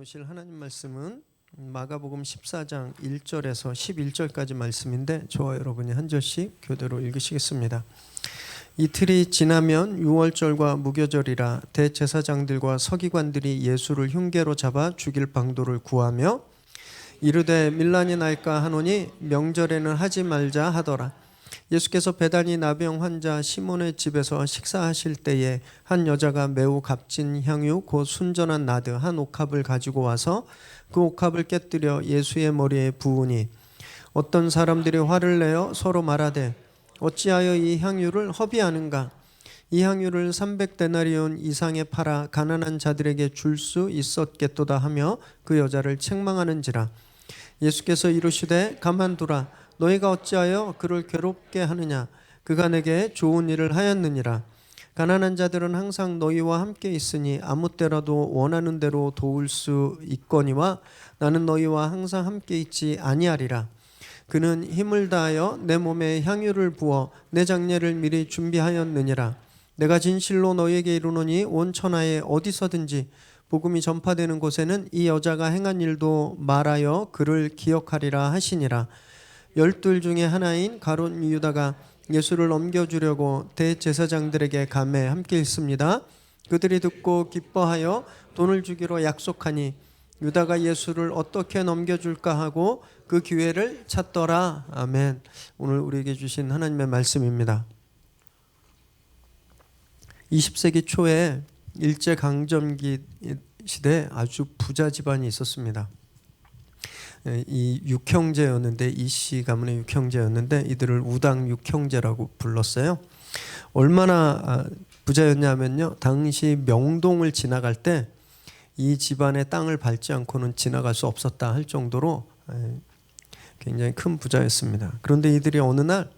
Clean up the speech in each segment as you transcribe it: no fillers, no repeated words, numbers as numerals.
나누실 하나님 말씀은 마가복음 14장 1절에서 11절까지 말씀인데 저와 여러분이 한 절씩 교대로 읽으시겠습니다. 이틀이 지나면 유월절과 무교절이라 대제사장들과 서기관들이 예수를 흉계로 잡아 죽일 방도를 구하며 이르되 밀란이 날까 하노니 명절에는 하지 말자 하더라. 예수께서 베다니 나병 환자 시몬의 집에서 식사하실 때에 한 여자가 매우 값진 향유 곧 순전한 나드 한 옥합을 가지고 와서 그 옥합을 깨뜨려 예수의 머리에 부으니 어떤 사람들이 화를 내어 서로 말하되 어찌하여 이 향유를 허비하는가? 이 향유를 300데나리온 이상에 팔아 가난한 자들에게 줄 수 있었겠도다 하며 그 여자를 책망하는지라. 예수께서 이르시되 가만두라. 너희가 어찌하여 그를 괴롭게 하느냐? 그가 내게 좋은 일을 하였느니라. 가난한 자들은 항상 너희와 함께 있으니 아무 때라도 원하는 대로 도울 수 있거니와 나는 너희와 항상 함께 있지 아니하리라. 그는 힘을 다하여 내 몸에 향유를 부어 내 장례를 미리 준비하였느니라. 내가 진실로 너희에게 이르노니 온 천하에 어디서든지 복음이 전파되는 곳에는 이 여자가 행한 일도 말하여 그를 기억하리라 하시니라. 12 중에 하나인 가룟 유다가 예수를 넘겨주려고 대제사장들에게 감에 함께 있습니다. 그들이 듣고 기뻐하여 돈을 주기로 약속하니 유다가 예수를 어떻게 넘겨줄까 하고 그 기회를 찾더라. 아멘. 오늘 우리에게 주신 하나님의 말씀입니다. 20세기 초에 일제강점기 시대에 아주 부자 집안이 있었습니다. 이 육형제였는데 이씨 가문의 육형제였는데 이들을 우당 육형제라고 불렀어요. 얼마나 부자였냐면요. 당시 명동을 지나갈 때 이 집안의 땅을 밟지 않고는 지나갈 수 없었다 할 정도로 굉장히 큰 부자였습니다. 그런데 이들이 어느 날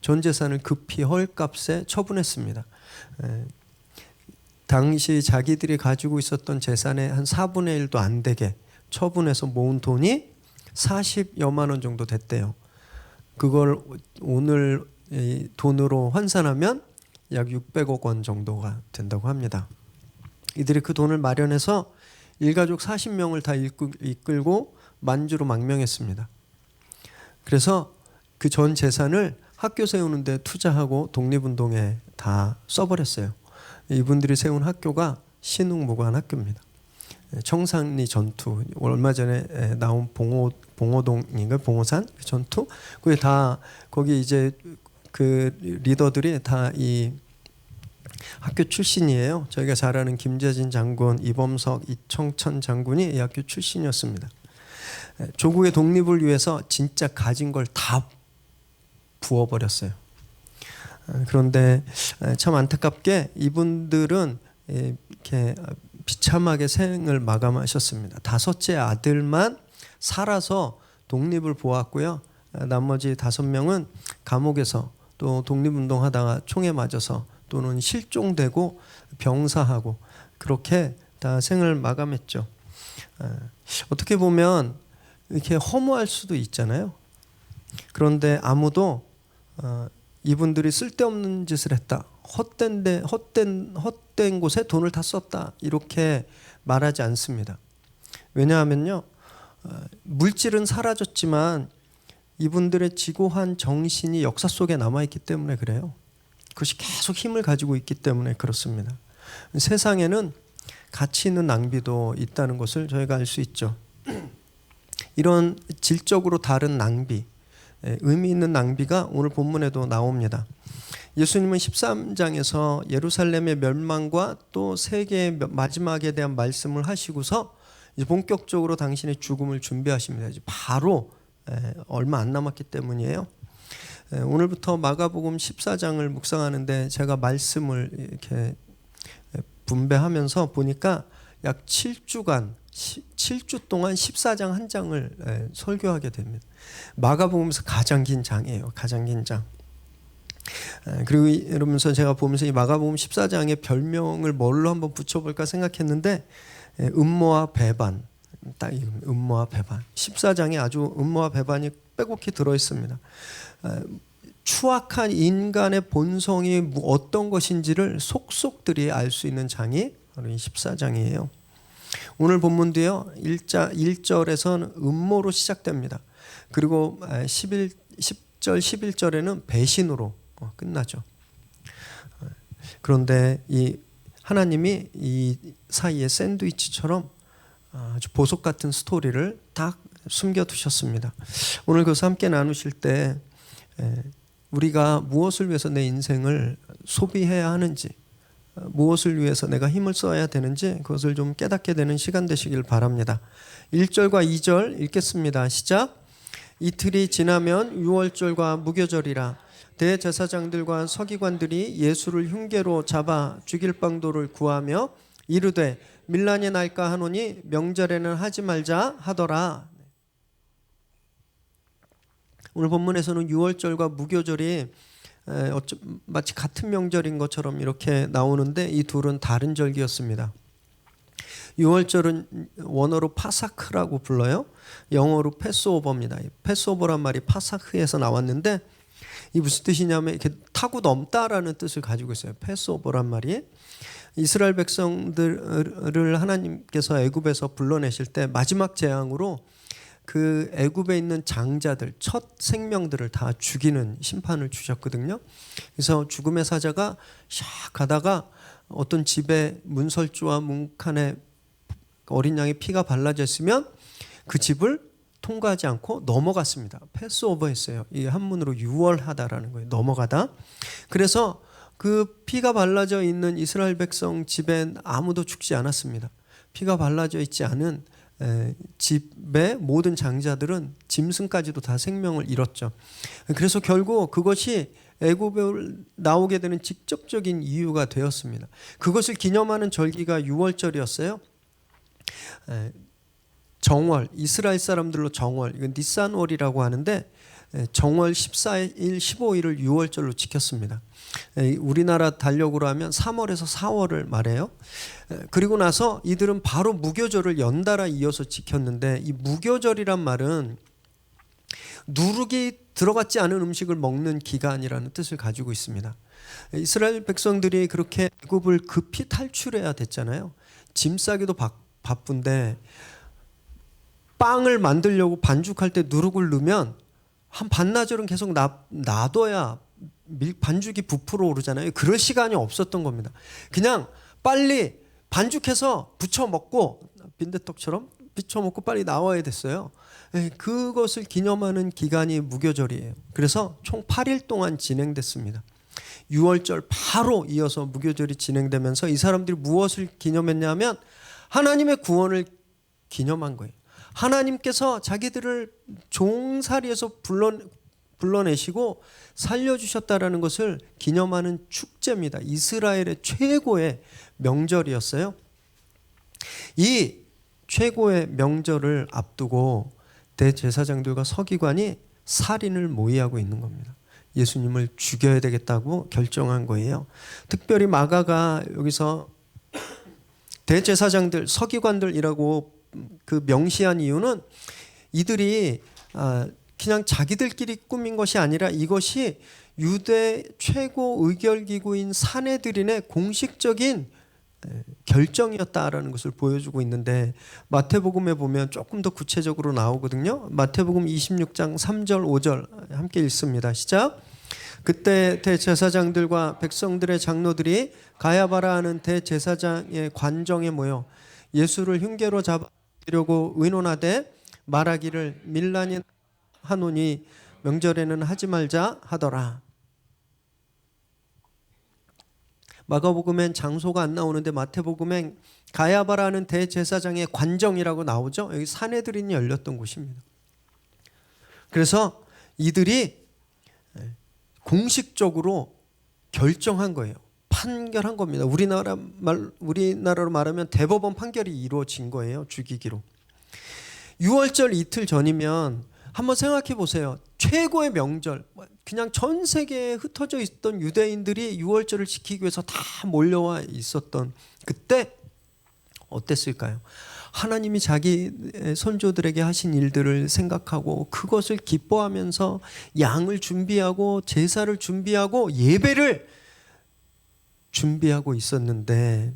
전 재산을 급히 헐값에 처분했습니다. 당시 자기들이 가지고 있었던 재산의 한 4분의 1도 안 되게 처분해서 모은 돈이 40여만 원 정도 됐대요. 그걸 오늘 돈으로 환산하면 약 600억 원 정도가 된다고 합니다. 이들이 그 돈을 마련해서 일가족 40명을 다 이끌고 만주로 망명했습니다. 그래서 그 전 재산을 학교 세우는 데 투자하고 독립운동에 다 써버렸어요. 이분들이 세운 학교가 신흥무관 학교입니다. 청산리 전투, 얼마 전에 나온 봉오동인가 봉오산 전투, 그게 다 거기 이제 그 리더들이 다 이 학교 출신이에요. 저희가 잘 아는 김재진 장군, 이범석, 이청천 장군이 이 학교 출신이었습니다. 조국의 독립을 위해서 진짜 가진 걸 다 부어버렸어요. 그런데 참 안타깝게 이분들은 이렇게 비참하게 생을 마감하셨습니다. 5째 아들만 살아서 독립을 보았고요. 나머지 5명은 감옥에서 또 독립운동하다가 총에 맞아서 또는 실종되고 병사하고 그렇게 다 생을 마감했죠. 어떻게 보면 이렇게 허무할 수도 있잖아요. 그런데 아무도 이분들이 쓸데없는 짓을 했다. 헛된 곳에 돈을 다 썼다. 이렇게 말하지 않습니다. 왜냐하면요. 물질은 사라졌지만 이분들의 지고한 정신이 역사 속에 남아있기 때문에 그래요. 그것이 계속 힘을 가지고 있기 때문에 그렇습니다. 세상에는 가치 있는 낭비도 있다는 것을 저희가 알 수 있죠. 이런 질적으로 다른 낭비, 의미 있는 낭비가 오늘 본문에도 나옵니다. 예수님은 13장에서 예루살렘의 멸망과 또 세계의 마지막에 대한 말씀을 하시고서 이제 본격적으로 당신의 죽음을 준비하십니다. 이제 바로 얼마 안 남았기 때문이에요. 오늘부터 마가복음 14장을 묵상하는데 제가 말씀을 이렇게 분배하면서 보니까 약 7주 동안 14장 한 장을 설교하게 됩니다. 마가복음에서 가장 긴 장이에요. 가장 긴 장. 그리고 이러면서 제가 보면서 이 마가복음 14장의 별명을 뭘로 한번 붙여볼까 생각했는데 음모와 배반. 딱 음모와 배반. 14장에 아주 음모와 배반이 빼곡히 들어있습니다. 추악한 인간의 본성이 어떤 것인지를 속속들이 알 수 있는 장이 바로 이 14장이에요. 오늘 본문도요. 1절에서는 음모로 시작됩니다. 그리고 10절 11절에는 배신으로 끝나죠. 그런데 이 하나님이 이 사이에 샌드위치처럼 아주 보석 같은 스토리를 딱 숨겨두셨습니다. 오늘 그것을 함께 나누실 때 우리가 무엇을 위해서 내 인생을 소비해야 하는지, 무엇을 위해서 내가 힘을 써야 되는지 그것을 좀 깨닫게 되는 시간 되시길 바랍니다. 1절과 2절 읽겠습니다. 시작. 이틀이 지나면 유월절과 무교절이라. 대제사장들과 서기관들이 예수를 흉계로 잡아 죽일 방도를 구하며 이르되 밀란이 날까 하노니 명절에는 하지 말자 하더라. 오늘 본문에서는 유월절과 무교절이 마치 같은 명절인 것처럼 이렇게 나오는데 이 둘은 다른 절기였습니다. 유월절은 원어로 파사크라고 불러요. 영어로 패스오버입니다. 패스오버란 말이 파사크에서 나왔는데 이 무슨 뜻이냐면 이렇게 타고 넘다라는 뜻을 가지고 있어요. 패스오버란 말이 이스라엘 백성들을 하나님께서 애굽에서 불러내실 때 마지막 재앙으로 그 애굽에 있는 장자들, 첫 생명들을 다 죽이는 심판을 주셨거든요. 그래서 죽음의 사자가 샥 가다가 어떤 집에 문설주와 문칸에 어린 양의 피가 발라져 있으면 그 집을 통과하지 않고 넘어갔습니다. 패스오버했어요. 이 한문으로 유월하다라는 거예요. 넘어가다. 그래서 그 피가 발라져 있는 이스라엘 백성 집엔 아무도 죽지 않았습니다. 피가 발라져 있지 않은 집의 모든 장자들은 짐승까지도 다 생명을 잃었죠. 그래서 결국 그것이 애굽에 나오게 되는 직접적인 이유가 되었습니다. 그것을 기념하는 절기가 유월절이었어요. 정월, 이스라엘 사람들로 정월, 이건 니산월이라고 하는데 정월 14일, 15일을 유월절로 지켰습니다. 우리나라 달력으로 하면 3월에서 4월을 말해요. 그리고 나서 이들은 바로 무교절을 연달아 이어서 지켰는데 이 무교절이란 말은 누룩이 들어갔지 않은 음식을 먹는 기간이라는 뜻을 가지고 있습니다. 이스라엘 백성들이 그렇게 애굽을 급히 탈출해야 됐잖아요. 짐 싸기도 바쁜데 빵을 만들려고 반죽할 때 누룩을 넣으면 한 반나절은 계속 놔둬야 반죽이 부풀어 오르잖아요. 그럴 시간이 없었던 겁니다. 그냥 빨리 반죽해서 부쳐 먹고 빈대떡처럼 부쳐 먹고 빨리 나와야 됐어요. 그것을 기념하는 기간이 무교절이에요. 그래서 총 8일 동안 진행됐습니다. 6월절 바로 이어서 무교절이 진행되면서 이 사람들이 무엇을 기념했냐면 하나님의 구원을 기념한 거예요. 하나님께서 자기들을 종살이에서 불러내시고 살려주셨다라는 것을 기념하는 축제입니다. 이스라엘의 최고의 명절이었어요. 이 최고의 명절을 앞두고 대제사장들과 서기관이 살인을 모의하고 있는 겁니다. 예수님을 죽여야 되겠다고 결정한 거예요. 특별히 마가가 여기서 대제사장들, 서기관들이라고 그 명시한 이유는 이들이 그냥 자기들끼리 꾸민 것이 아니라 이것이 유대 최고 의결기구인 산헤드린의 공식적인 결정이었다라는 것을 보여주고 있는데 마태복음에 보면 조금 더 구체적으로 나오거든요. 마태복음 26장 3절 5절 함께 읽습니다. 시작. 그때 대제사장들과 백성들의 장로들이 가야바라 하는 대제사장의 관정에 모여 예수를 흉계로 잡으려고 의논하되 말하기를 밀란이 하노니 명절에는 하지 말자 하더라. 마가복음엔 장소가 안 나오는데 마태복음엔 가야바라는 대제사장의 관정이라고 나오죠. 여기 산헤드린이 열렸던 곳입니다. 그래서 이들이 공식적으로 결정한 거예요. 판결한 겁니다. 우리나라로 말하면 대법원 판결이 이루어진 거예요. 죽이기로. 6월절 이틀 전이면 한번 생각해 보세요. 최고의 명절, 그냥 전 세계에 흩어져 있던 유대인들이 6월절을 지키기 위해서 다 몰려와 있었던 그때 어땠을까요? 하나님이 자기 선조들에게 하신 일들을 생각하고 그것을 기뻐하면서 양을 준비하고 제사를 준비하고 예배를 준비하고 있었는데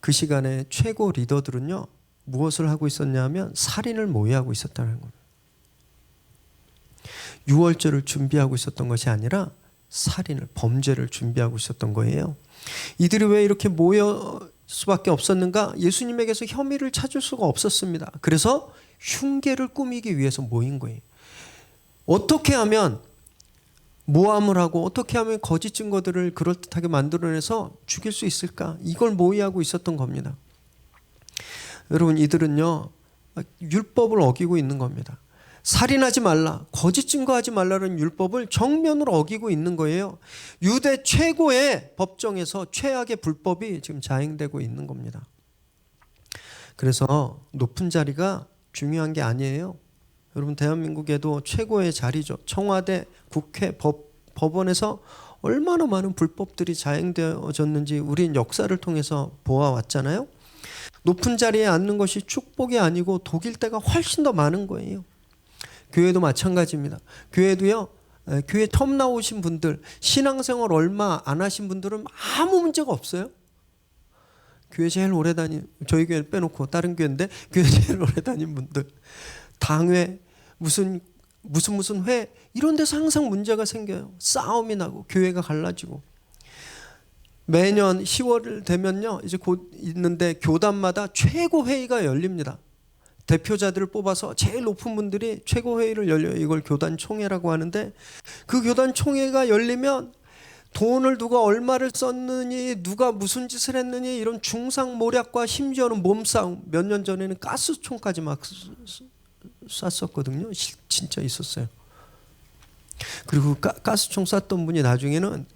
그 시간에 최고 리더들은요, 무엇을 하고 있었냐면 살인을 모의하고 있었다는 겁니다. 유월절을 준비하고 있었던 것이 아니라 살인을, 범죄를 준비하고 있었던 거예요. 이들이 왜 이렇게 모여 수밖에 없었는가? 예수님에게서 혐의를 찾을 수가 없었습니다. 그래서 흉계를 꾸미기 위해서 모인 거예요. 어떻게 하면 모함을 하고 어떻게 하면 거짓 증거들을 그럴듯하게 만들어내서 죽일 수 있을까? 이걸 모의하고 있었던 겁니다. 여러분, 이들은요, 율법을 어기고 있는 겁니다. 살인하지 말라, 거짓 증거하지 말라는 율법을 정면으로 어기고 있는 거예요. 유대 최고의 법정에서 최악의 불법이 지금 자행되고 있는 겁니다. 그래서 높은 자리가 중요한 게 아니에요. 여러분, 대한민국에도 최고의 자리죠. 청와대, 국회, 법원에서 얼마나 많은 불법들이 자행되어졌는지 우린 역사를 통해서 보아왔잖아요. 높은 자리에 앉는 것이 축복이 아니고 독일 때가 훨씬 더 많은 거예요. 교회도 마찬가지입니다. 교회도요, 교회 처음 나오신 분들, 신앙생활 얼마 안 하신 분들은 아무 문제가 없어요. 교회 제일 오래 다닌, 저희 교회를 빼놓고 다른 교회인데 교회 제일 오래 다닌 분들, 당회, 무슨 회, 이런 데서 항상 문제가 생겨요. 싸움이 나고 교회가 갈라지고. 매년 10월 되면요, 이제 곧 있는데 교단마다 최고 회의가 열립니다. 대표자들을 뽑아서 제일 높은 분들이 최고회의를 열려요. 이걸 교단 총회라고 하는데, 그 교단 총회가 열리면 돈을 누가 얼마를 썼느니, 누가 무슨 짓을 했느니, 이런 중상모략과 심지어는 몸싸움, 몇 년 전에는 가스총까지 막 쐈었거든요. 진짜 있었어요. 그리고 가스총 쐈던 분이 나중에는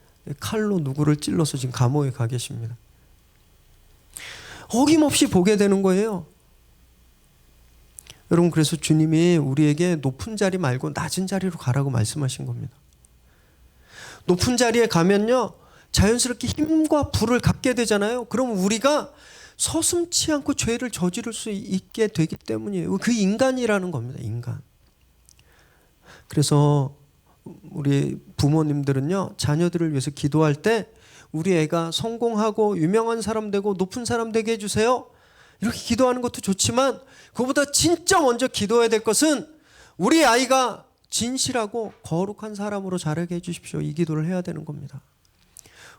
칼로 누구를 찔러서 지금 감옥에 가 계십니다. 어김없이 보게 되는 거예요. 여러분, 그래서 주님이 우리에게 높은 자리 말고 낮은 자리로 가라고 말씀하신 겁니다. 높은 자리에 가면요, 자연스럽게 힘과 부를 갖게 되잖아요. 그럼 우리가 서슴지 않고 죄를 저지를 수 있게 되기 때문이에요. 그 인간이라는 겁니다. 인간. 그래서 우리 부모님들은요, 자녀들을 위해서 기도할 때 우리 애가 성공하고 유명한 사람 되고 높은 사람 되게 해주세요, 이렇게 기도하는 것도 좋지만, 그보다 진짜 먼저 기도해야 될 것은 우리 아이가 진실하고 거룩한 사람으로 자라게 해주십시오, 이 기도를 해야 되는 겁니다.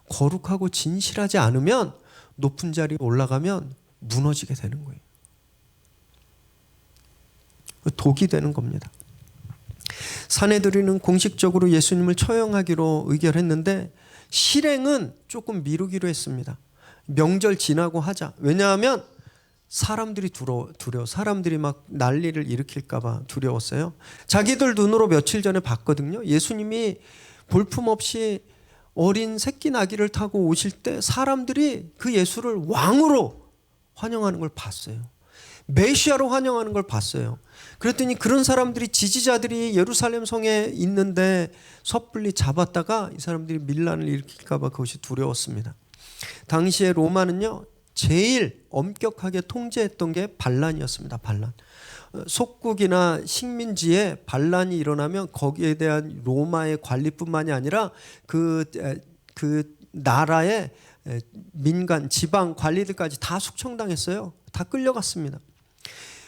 거룩하고 진실하지 않으면 높은 자리에 올라가면 무너지게 되는 거예요. 독이 되는 겁니다. 사내들이는 공식적으로 예수님을 처형하기로 의결했는데 실행은 조금 미루기로 했습니다. 명절 지나고 하자. 왜냐하면 사람들이 두려워, 사람들이 막 난리를 일으킬까 봐 두려웠어요. 자기들 눈으로 며칠 전에 봤거든요. 예수님이 볼품없이 어린 새끼 나귀를 타고 오실 때 사람들이 그 예수를 왕으로 환영하는 걸 봤어요. 메시아로 환영하는 걸 봤어요. 그랬더니 그런 사람들이, 지지자들이 예루살렘 성에 있는데 섣불리 잡았다가 이 사람들이 밀란을 일으킬까 봐 그것이 두려웠습니다. 당시에 로마는요, 제일 엄격하게 통제했던 게 반란이었습니다. 반란. 속국이나 식민지에 반란이 일어나면 거기에 대한 로마의 관리뿐만이 아니라 그 나라의 민간, 지방 관리들까지 다 숙청당했어요. 다 끌려갔습니다.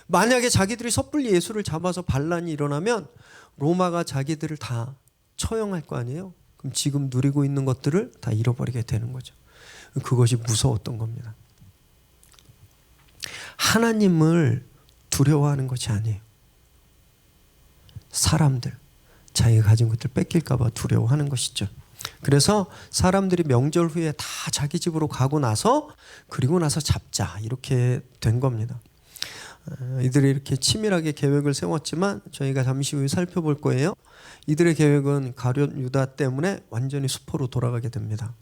만약에 자기들이 섣불리 예수를 잡아서 반란이 일어나면 로마가 자기들을 다 처형할 거 아니에요. 그럼 지금 누리고 있는 것들을 다 잃어버리게 되는 거죠. 그것이 무서웠던 겁니다. 하나님을 두려워하는 것이 아니에요. 사람들, 자기가 가진 것들 뺏길까 봐 두려워하는 것이죠. 그래서 사람들이 명절 후에 다 자기 집으로 가고 나서, 그리고 나서 잡자, 이렇게 된 겁니다. 이들이 이렇게 치밀하게 계획을 세웠지만 저희가 잠시 후에 살펴볼 거예요. 이들의 계획은 가룟 유다 때문에 완전히 수포로 돌아가게 됩니다.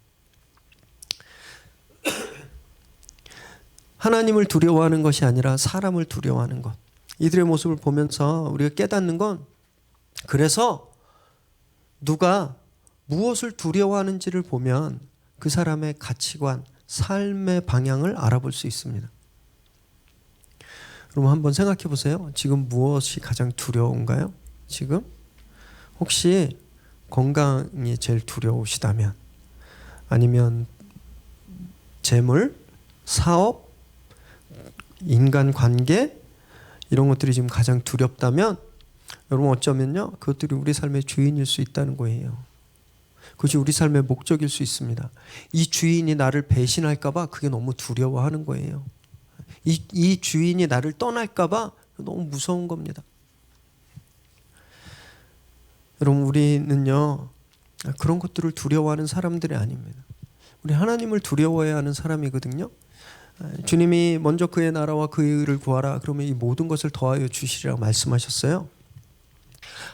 하나님을 두려워하는 것이 아니라 사람을 두려워하는 것. 이들의 모습을 보면서 우리가 깨닫는 건, 그래서 누가 무엇을 두려워하는지를 보면 그 사람의 가치관, 삶의 방향을 알아볼 수 있습니다. 여러분, 한번 생각해 보세요. 지금 무엇이 가장 두려운가요? 지금? 혹시 건강이 제일 두려우시다면, 아니면 재물, 사업, 인간 관계 이런 것들이 지금 가장 두렵다면 여러분 어쩌면요 그것들이 우리 삶의 주인일 수 있다는 거예요. 그것이 우리 삶의 목적일 수 있습니다. 이 주인이 나를 배신할까 봐 그게 너무 두려워하는 거예요. 이 주인이 나를 떠날까 봐 너무 무서운 겁니다. 여러분 우리는요 그런 것들을 두려워하는 사람들이 아닙니다. 우리 하나님을 두려워해야 하는 사람이거든요. 주님이 먼저 그의 나라와 그의 의를 구하라 그러면 이 모든 것을 더하여 주시리라고 말씀하셨어요.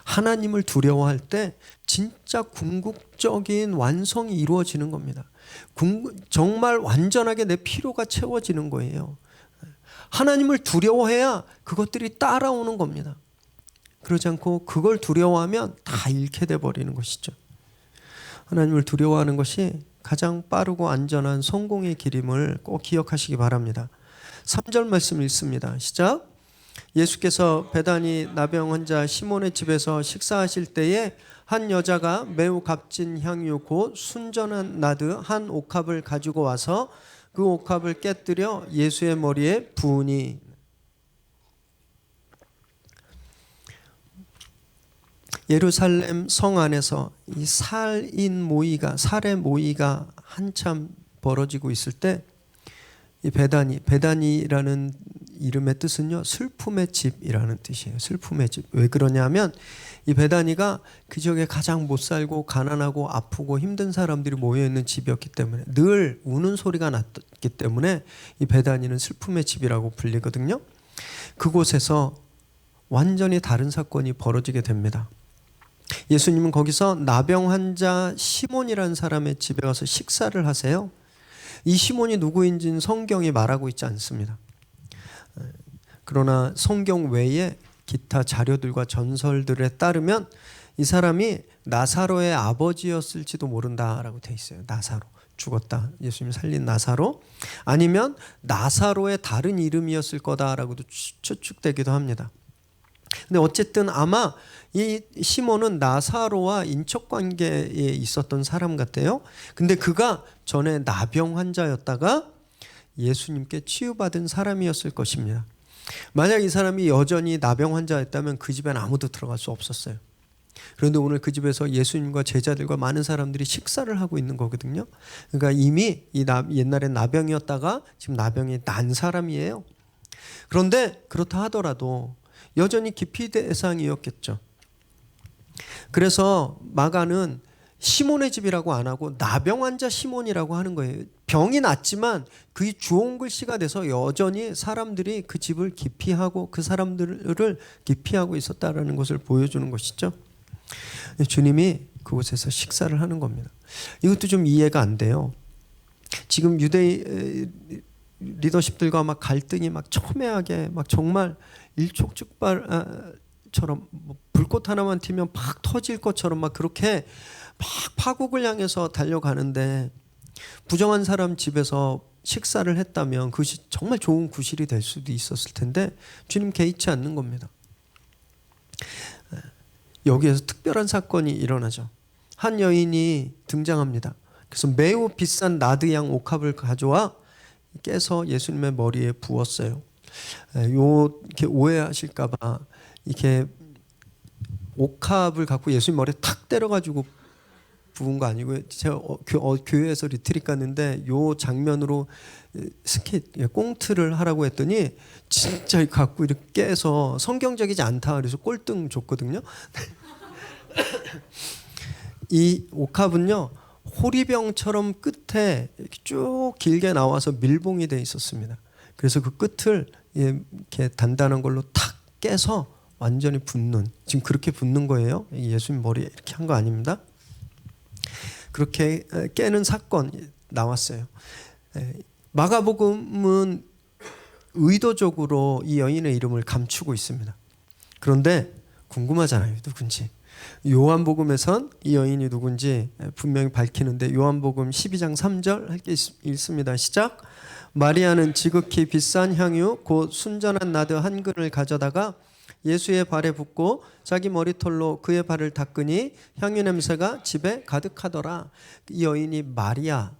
하나님을 두려워할 때 진짜 궁극적인 완성이 이루어지는 겁니다. 정말 완전하게 내 필요가 채워지는 거예요. 하나님을 두려워해야 그것들이 따라오는 겁니다. 그러지 않고 그걸 두려워하면 다 잃게 돼버리는 것이죠. 하나님을 두려워하는 것이 가장 빠르고 안전한 성공의 길임을 꼭 기억하시기 바랍니다. 3절 말씀 읽습니다. 시작. 예수께서 베다니 나병 환자 시몬의 집에서 식사하실 때에 한 여자가 매우 값진 향유 곧 순전한 나드 한 옥합을 가지고 와서 그 옥합을 깨뜨려 예수의 머리에 부으니. 예루살렘 성 안에서 이 살인 모의가 살해 모의가 한참 벌어지고 있을 때 이 베다니라는 이름의 뜻은요 슬픔의 집이라는 뜻이에요. 슬픔의 집. 왜 그러냐면 이 베다니가 그 지역에 가장 못 살고 가난하고 아프고 힘든 사람들이 모여 있는 집이었기 때문에 늘 우는 소리가 났기 때문에 이 베다니는 슬픔의 집이라고 불리거든요. 그곳에서 완전히 다른 사건이 벌어지게 됩니다. 예수님은 거기서 나병 환자 시몬이라는 사람의 집에 가서 식사를 하세요. 이 시몬이 누구인지는 성경이 말하고 있지 않습니다. 그러나 성경 외에 기타 자료들과 전설들에 따르면 이 사람이 나사로의 아버지였을지도 모른다라고 돼 있어요. 나사로 죽었다. 예수님 살린 나사로 아니면 나사로의 다른 이름이었을 거다라고도 추측되기도 합니다. 근데 어쨌든 아마 이 시몬은 나사로와 인척 관계에 있었던 사람 같아요. 근데 그가 전에 나병 환자였다가 예수님께 치유받은 사람이었을 것입니다. 만약 이 사람이 여전히 나병 환자였다면 그 집엔 아무도 들어갈 수 없었어요. 그런데 오늘 그 집에서 예수님과 제자들과 많은 사람들이 식사를 하고 있는 거거든요. 그러니까 이미 옛날에 나병이었다가 지금 나병이 난 사람이에요. 그런데 그렇다 하더라도 여전히 기피 대상이었겠죠. 그래서 마가는 시몬의 집이라고 안 하고 나병 환자 시몬이라고 하는 거예요. 병이 났지만 그게 주홍 글씨가 돼서 여전히 사람들이 그 집을 기피하고 그 사람들을 기피하고 있었다라는 것을 보여주는 것이죠. 주님이 그곳에서 식사를 하는 겁니다. 이것도 좀 이해가 안 돼요. 지금 유대 리더십들과 막 갈등이 막 첨예하게 막 정말 일촉즉발처럼 불꽃 하나만 튀면 팍 터질 것처럼 막 그렇게 막 파국을 향해서 달려가는데 부정한 사람 집에서 식사를 했다면 그것이 정말 좋은 구실이 될 수도 있었을 텐데 주님 개의치 않는 겁니다. 여기에서 특별한 사건이 일어나죠. 한 여인이 등장합니다. 그래서 매우 비싼 나드양 옥합을 가져와 깨서 예수님의 머리에 부었어요. 이렇게 오해하실까봐 이렇게 옥합을 갖고 예수님 머리에 탁 때려가지고 부은 거 아니고요. 제가 교회에서 리트릿 갔는데 요 장면으로 꽁트를 하라고 했더니 진짜 갖고 이렇게 깨서 성경적이지 않다 그래서 꼴등 줬거든요. 이 옥합은요 호리병처럼 끝에 이렇게 쭉 길게 나와서 밀봉이 돼 있었습니다. 그래서 그 끝을 이렇게 단단한 걸로 탁 깨서 완전히 붓는, 지금 그렇게 붓는 거예요. 예수님 머리에 이렇게 한 거 아닙니다. 그렇게 깨는 사건 나왔어요. 마가복음은 의도적으로 이 여인의 이름을 감추고 있습니다. 그런데 궁금하잖아요, 누군지. 요한복음에선 이 여인이 누군지 분명히 밝히는데 요한복음 12장 3절 함께 읽습니다. 시작. 마리아는 지극히 비싼 향유 곧 순전한 나드 한 근을 가져다가 예수의 발에 붓고 자기 머리털로 그의 발을 닦으니 향유 냄새가 집에 가득하더라. 이 여인이 마리아,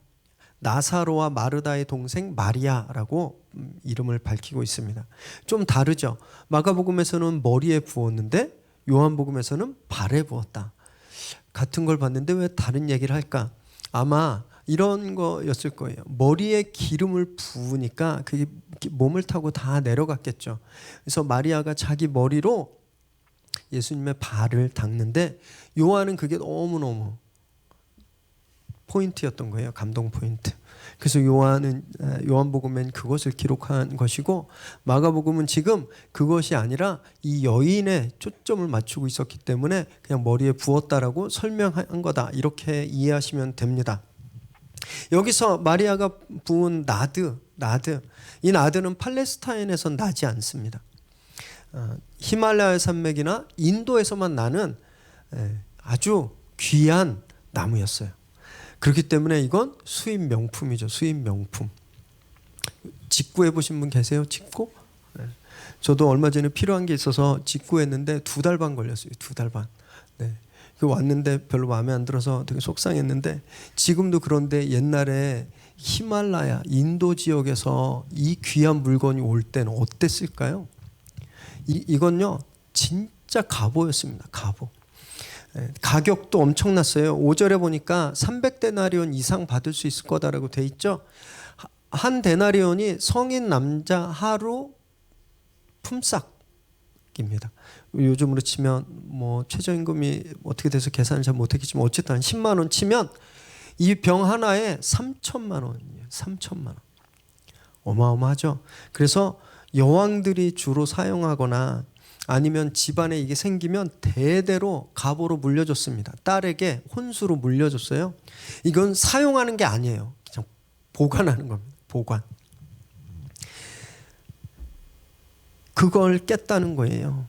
나사로와 마르다의 동생 마리아라고 이름을 밝히고 있습니다. 좀 다르죠. 마가복음에서는 머리에 부었는데 요한복음에서는 발에 부었다. 같은 걸 봤는데 왜 다른 얘기를 할까? 아마 이런 거였을 거예요. 머리에 기름을 부으니까 그게 몸을 타고 다 내려갔겠죠. 그래서 마리아가 자기 머리로 예수님의 발을 닦는데 요한은 그게 너무너무 포인트였던 거예요. 감동 포인트. 그래서 요한복음엔 그것을 기록한 것이고 마가복음은 지금 그것이 아니라 이 여인의 초점을 맞추고 있었기 때문에 그냥 머리에 부었다라고 설명한 거다. 이렇게 이해하시면 됩니다. 여기서 마리아가 부은 나드. 이 나드는 팔레스타인에서 나지 않습니다. 히말라야 산맥이나 인도에서만 나는 아주 귀한 나무였어요. 그렇기 때문에 이건 수입 명품이죠. 수입 명품. 직구해 보신 분 계세요? 직구? 저도 얼마 전에 필요한 게 있어서 직구했는데 2달 반 걸렸어요. 2달 반. 네. 그 왔는데 별로 마음에 안 들어서 되게 속상했는데 지금도 그런데 옛날에 히말라야 인도 지역에서 이 귀한 물건이 올 때는 어땠을까요? 이건요 진짜 갑오였습니다. 갑오. 가격도 엄청났어요. 5절에 보니까 300데나리온 이상 받을 수 있을 거다라고 돼 있죠. 한 데나리온이 성인 남자 하루 품삯입니다. 요즘으로 치면 뭐 최저임금이 어떻게 돼서 계산을 잘 못했겠지만 어쨌든 한 10만 원 치면 이 병 하나에 3천만 원이에요. 3천만 원. 어마어마하죠. 그래서 여왕들이 주로 사용하거나 아니면 집안에 이게 생기면 대대로 갑오로 물려줬습니다. 딸에게 혼수로 물려줬어요. 이건 사용하는 게 아니에요. 그냥 보관하는 겁니다. 보관. 그걸 깼다는 거예요.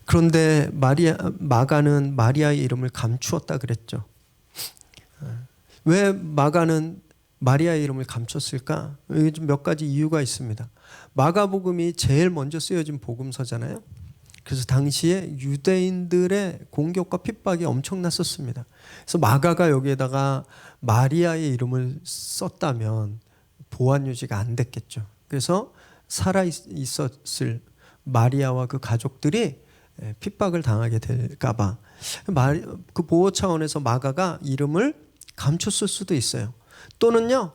그런데 마가는 마리아의 이름을 감추었다 그랬죠. 왜 마가는 마리아의 이름을 감췄을까? 여기 좀 몇 가지 이유가 있습니다. 마가복음이 제일 먼저 쓰여진 복음서잖아요. 그래서 당시에 유대인들의 공격과 핍박이 엄청났었습니다. 그래서 마가가 여기에다가 마리아의 이름을 썼다면 보안 유지가 안 됐겠죠. 그래서 살아 있었을 마리아와 그 가족들이 핍박을 당하게 될까 봐 그 보호 차원에서 마가가 이름을 감췄을 수도 있어요. 또는요.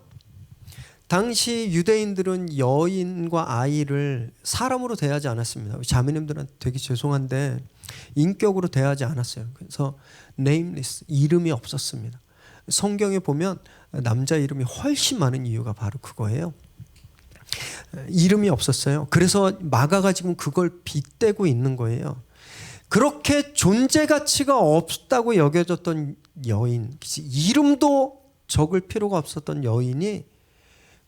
당시 유대인들은 여인과 아이를 사람으로 대하지 않았습니다. 자매님들한테 되게 죄송한데 인격으로 대하지 않았어요. 그래서 nameless, 이름이 없었습니다. 성경에 보면 남자 이름이 훨씬 많은 이유가 바로 그거예요. 이름이 없었어요. 그래서 마가가 지금 그걸 빗대고 있는 거예요. 그렇게 존재 가치가 없다고 여겨졌던 여인, 이름도 적을 필요가 없었던 여인이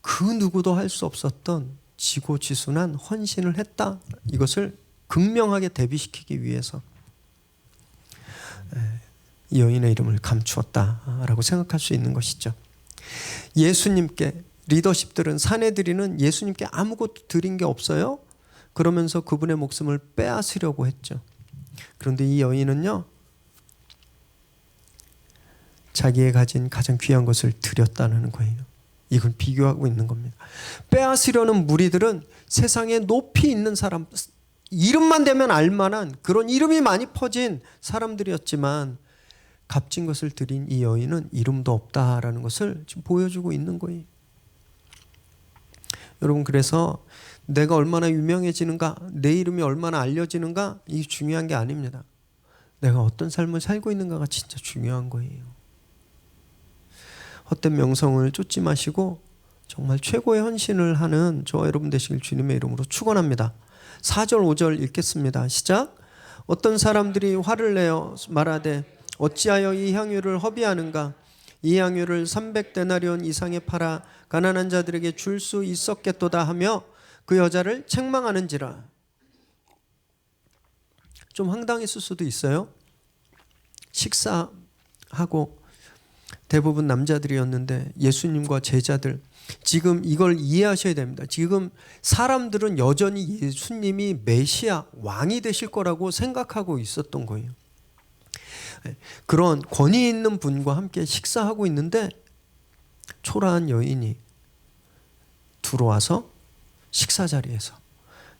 그 누구도 할 수 없었던 지고지순한 헌신을 했다. 이것을 극명하게 대비시키기 위해서 이 여인의 이름을 감추었다라고 생각할 수 있는 것이죠. 예수님께 리더십들은 사내들이는 예수님께 아무것도 드린 게 없어요. 그러면서 그분의 목숨을 빼앗으려고 했죠. 그런데 이 여인은요. 자기의 가진 가장 귀한 것을 드렸다는 거예요. 이걸 비교하고 있는 겁니다. 빼앗으려는 무리들은 세상에 높이 있는 사람, 이름만 되면 알만한 그런 이름이 많이 퍼진 사람들이었지만 값진 것을 드린 이 여인은 이름도 없다라는 것을 지금 보여주고 있는 거예요. 여러분, 그래서 내가 얼마나 유명해지는가, 내 이름이 얼마나 알려지는가, 이게 중요한 게 아닙니다. 내가 어떤 삶을 살고 있는가가 진짜 중요한 거예요. 헛된 명성을 쫓지 마시고 정말 최고의 헌신을 하는 저와 여러분 되시길 주님의 이름으로 축원합니다. 4절 5절 읽겠습니다. 시작. 어떤 사람들이 화를 내어 말하되 어찌하여 이 향유를 허비하는가? 이 향유를 300데나리온 이상에 팔아 가난한 자들에게 줄 수 있었겠도다 하며 그 여자를 책망하는지라. 좀 황당했을 수도 있어요. 식사하고 대부분 남자들이었는데 예수님과 제자들, 지금 이걸 이해하셔야 됩니다. 지금 사람들은 여전히 예수님이 메시아, 왕이 되실 거라고 생각하고 있었던 거예요. 그런 권위 있는 분과 함께 식사하고 있는데 초라한 여인이 들어와서 식사 자리에서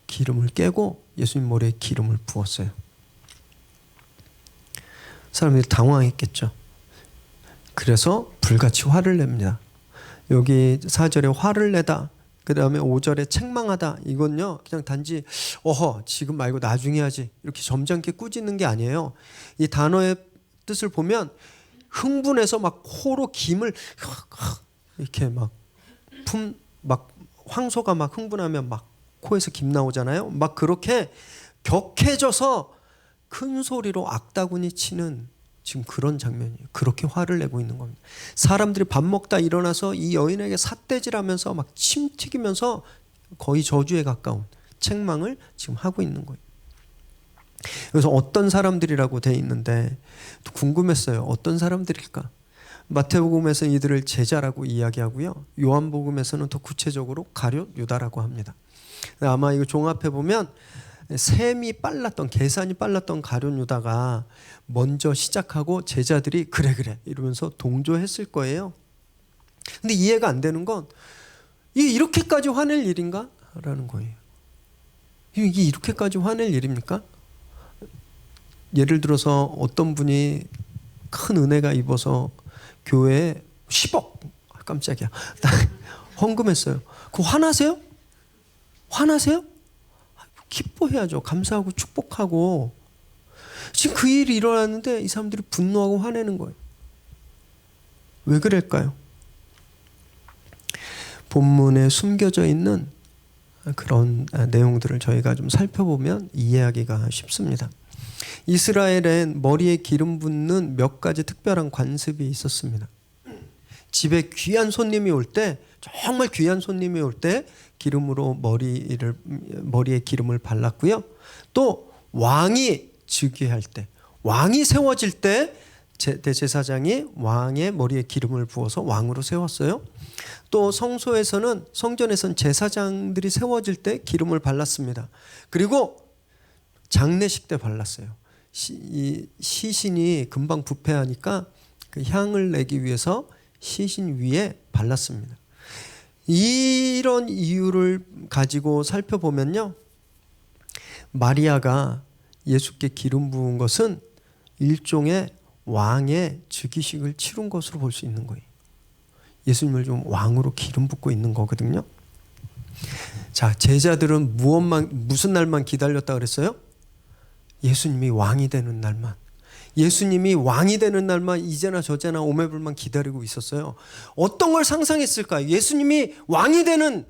기름을 깨고 예수님 머리에 기름을 부었어요. 사람들이 당황했겠죠. 그래서 불같이 화를 냅니다. 여기 4절에 화를 내다, 그 다음에 5절에 책망하다, 이건요 그냥 단지 지금 말고 나중에 하지 이렇게 점잖게 꾸짖는 게 아니에요. 이 단어의 뜻을 보면 흥분해서 막 코로 김을 이렇게 막 황소가 막 흥분하면 막 코에서 김 나오잖아요. 막 그렇게 격해져서 큰 소리로 악다구니 치는 지금 그런 장면이에요. 그렇게 화를 내고 있는 겁니다. 사람들이 밥 먹다 일어나서 이 여인에게 삿대질하면서 막 침 튀기면서 거의 저주에 가까운 책망을 지금 하고 있는 거예요. 그래서 어떤 사람들이라고 돼 있는데 궁금했어요. 어떤 사람들일까? 마태복음에서 이들을 제자라고 이야기하고요. 요한복음에서는 더 구체적으로 가룟 유다라고 합니다. 아마 이거 종합해 보면 셈이 빨랐던, 계산이 빨랐던 가룟 유다가 먼저 시작하고 제자들이 그래 이러면서 동조했을 거예요. 근데 이해가 안 되는 건 이게 이렇게까지 화낼 일인가? 라는 거예요. 이게 이렇게까지 화낼 일입니까? 예를 들어서 어떤 분이 큰 은혜가 입어서 교회에 10억, 깜짝이야, 헌금했어요. 그거 화나세요? 화나세요? 기뻐해야죠. 감사하고 축복하고. 지금 그 일이 일어났는데 이 사람들이 분노하고 화내는 거예요. 왜 그럴까요? 본문에 숨겨져 있는 그런 내용들을 저희가 좀 살펴보면 이해하기가 쉽습니다. 이스라엘엔 머리에 기름 붓는 몇 가지 특별한 관습이 있었습니다. 집에 귀한 손님이 올 때, 정말 귀한 손님이 올 때 기름으로 머리에 기름을 발랐고요. 또 왕이 즉위할 때, 왕이 세워질 때 대제사장이 왕의 머리에 기름을 부어서 왕으로 세웠어요. 또 성전에서는 제사장들이 세워질 때 기름을 발랐습니다. 그리고 장례식 때 발랐어요. 시신이 금방 부패하니까 그 향을 내기 위해서 시신 위에 발랐습니다. 이런 이유를 가지고 살펴보면요, 마리아가 예수께 기름 부은 것은 일종의 왕의 즉위식을 치룬 것으로 볼 수 있는 거예요. 예수님을 좀 왕으로 기름 붓고 있는 거거든요. 자, 제자들은 무슨 날만 기다렸다 그랬어요? 예수님이 왕이 되는 날만. 예수님이 왕이 되는 날만 이제나 저제나 오매불만 기다리고 있었어요. 어떤 걸 상상했을까요? 예수님이 왕이 되는,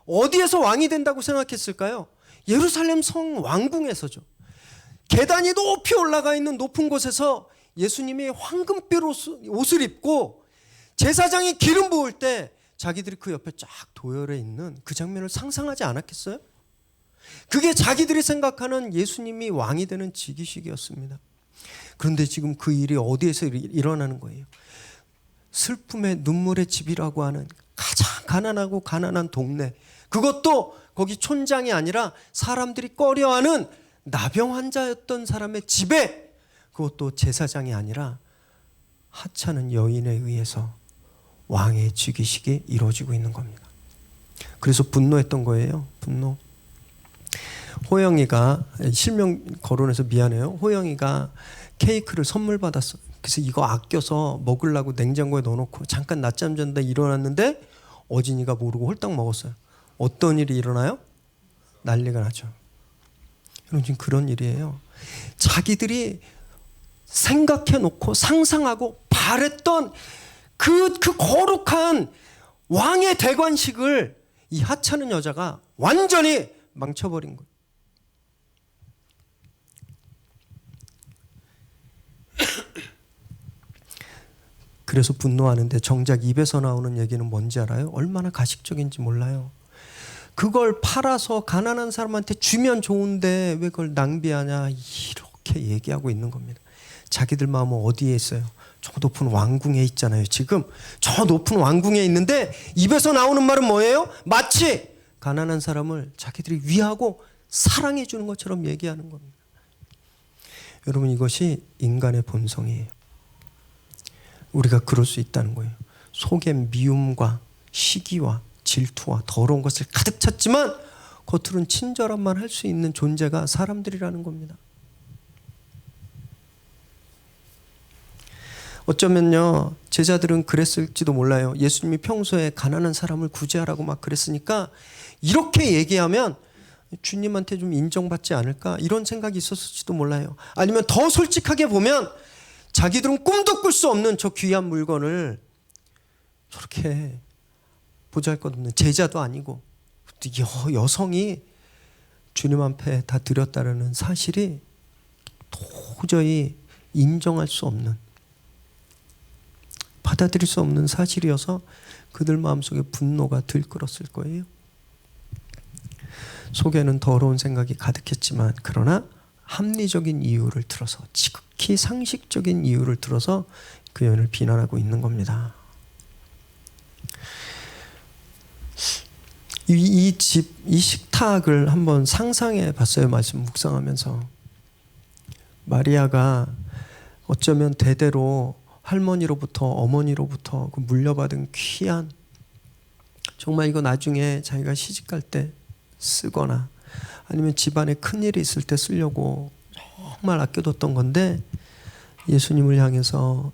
어디에서 왕이 된다고 생각했을까요? 예루살렘 성 왕궁에서죠. 계단이 높이 올라가 있는 높은 곳에서 예수님이 황금빛 옷을 입고 제사장이 기름 부을 때 자기들이 그 옆에 쫙 도열해 있는 그 장면을 상상하지 않았겠어요? 그게 자기들이 생각하는 예수님이 왕이 되는 즉위식이었습니다. 그런데 지금 그 일이 어디에서 일어나는 거예요? 슬픔의 눈물의 집이라고 하는 가장 가난하고 가난한 동네, 그것도 거기 촌장이 아니라 사람들이 꺼려하는 나병 환자였던 사람의 집에, 그것도 제사장이 아니라 하찮은 여인에 의해서 왕의 즉위식이 이루어지고 있는 겁니다. 그래서 분노했던 거예요. 분노. 호영이가, 실명 거론해서 미안해요. 호영이가 케이크를 선물 받았어. 그래서 이거 아껴서 먹으려고 냉장고에 넣어놓고 잠깐 낮잠 잔다 일어났는데 어진이가 모르고 홀딱 먹었어요. 어떤 일이 일어나요? 난리가 나죠. 여러분, 지금 그런 일이에요. 자기들이 생각해놓고 상상하고 바랬던 그 거룩한 왕의 대관식을 이 하찮은 여자가 완전히 망쳐버린 거예요. 그래서 분노하는데 정작 입에서 나오는 얘기는 뭔지 알아요? 얼마나 가식적인지 몰라요. 그걸 팔아서 가난한 사람한테 주면 좋은데 왜 그걸 낭비하냐, 이렇게 얘기하고 있는 겁니다. 자기들 마음은 어디에 있어요? 저 높은 왕궁에 있잖아요. 지금 저 높은 왕궁에 있는데 입에서 나오는 말은 뭐예요? 마치 가난한 사람을 자기들이 위하고 사랑해 주는 것처럼 얘기하는 겁니다. 여러분, 이것이 인간의 본성이에요. 우리가 그럴 수 있다는 거예요. 속에 미움과 시기와 질투와 더러운 것을 가득 찼지만 겉으로는 친절함만 할 수 있는 존재가 사람들이라는 겁니다. 어쩌면요, 제자들은 그랬을지도 몰라요. 예수님이 평소에 가난한 사람을 구제하라고 막 그랬으니까 이렇게 얘기하면 주님한테 좀 인정받지 않을까, 이런 생각이 있었을지도 몰라요. 아니면 더 솔직하게 보면 자기들은 꿈도 꿀 수 없는 저 귀한 물건을 저렇게 보잘것없는 제자도 아니고 여성이 주님 앞에 다 드렸다는 사실이 도저히 인정할 수 없는, 받아들일 수 없는 사실이어서 그들 마음속에 분노가 들끓었을 거예요. 속에는 더러운 생각이 가득했지만 그러나 합리적인 이유를 들어서, 지극히 상식적인 이유를 들어서 그 여인을 비난하고 있는 겁니다. 이 식탁을 한번 상상해 봤어요. 말씀 묵상하면서. 마리아가 어쩌면 대대로 할머니로부터 어머니로부터 그 물려받은 귀한, 정말 이거 나중에 자기가 시집갈 때 쓰거나 아니면 집안에 큰일이 있을 때 쓰려고 정말 아껴뒀던 건데, 예수님을 향해서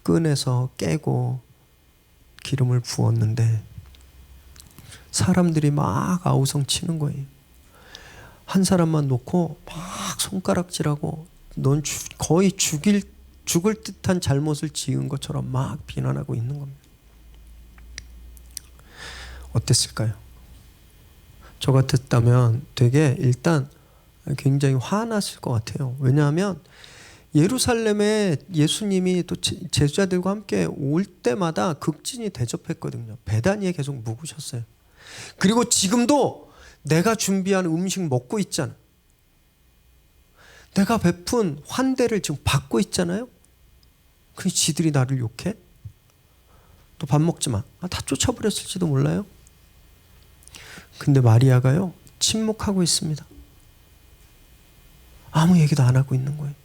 꺼내서 깨고 기름을 부었는데 사람들이 막 아우성 치는 거예요. 한 사람만 놓고 막 손가락질하고 넌 거의 죽을 듯한 잘못을 지은 것처럼 막 비난하고 있는 겁니다. 어땠을까요? 저 같았다면 되게 일단 굉장히 화났을 것 같아요. 왜냐하면 예루살렘에 예수님이 또 제자들과 함께 올 때마다 극진히 대접했거든요. 베다니에 계속 묵으셨어요. 그리고 지금도 내가 준비한 음식 먹고 있잖아. 내가 베푼 환대를 지금 받고 있잖아요. 그 지들이 나를 욕해? 또 밥 먹지 마. 다 쫓아버렸을지도 몰라요. 근데 마리아가요, 침묵하고 있습니다. 아무 얘기도 안 하고 있는 거예요.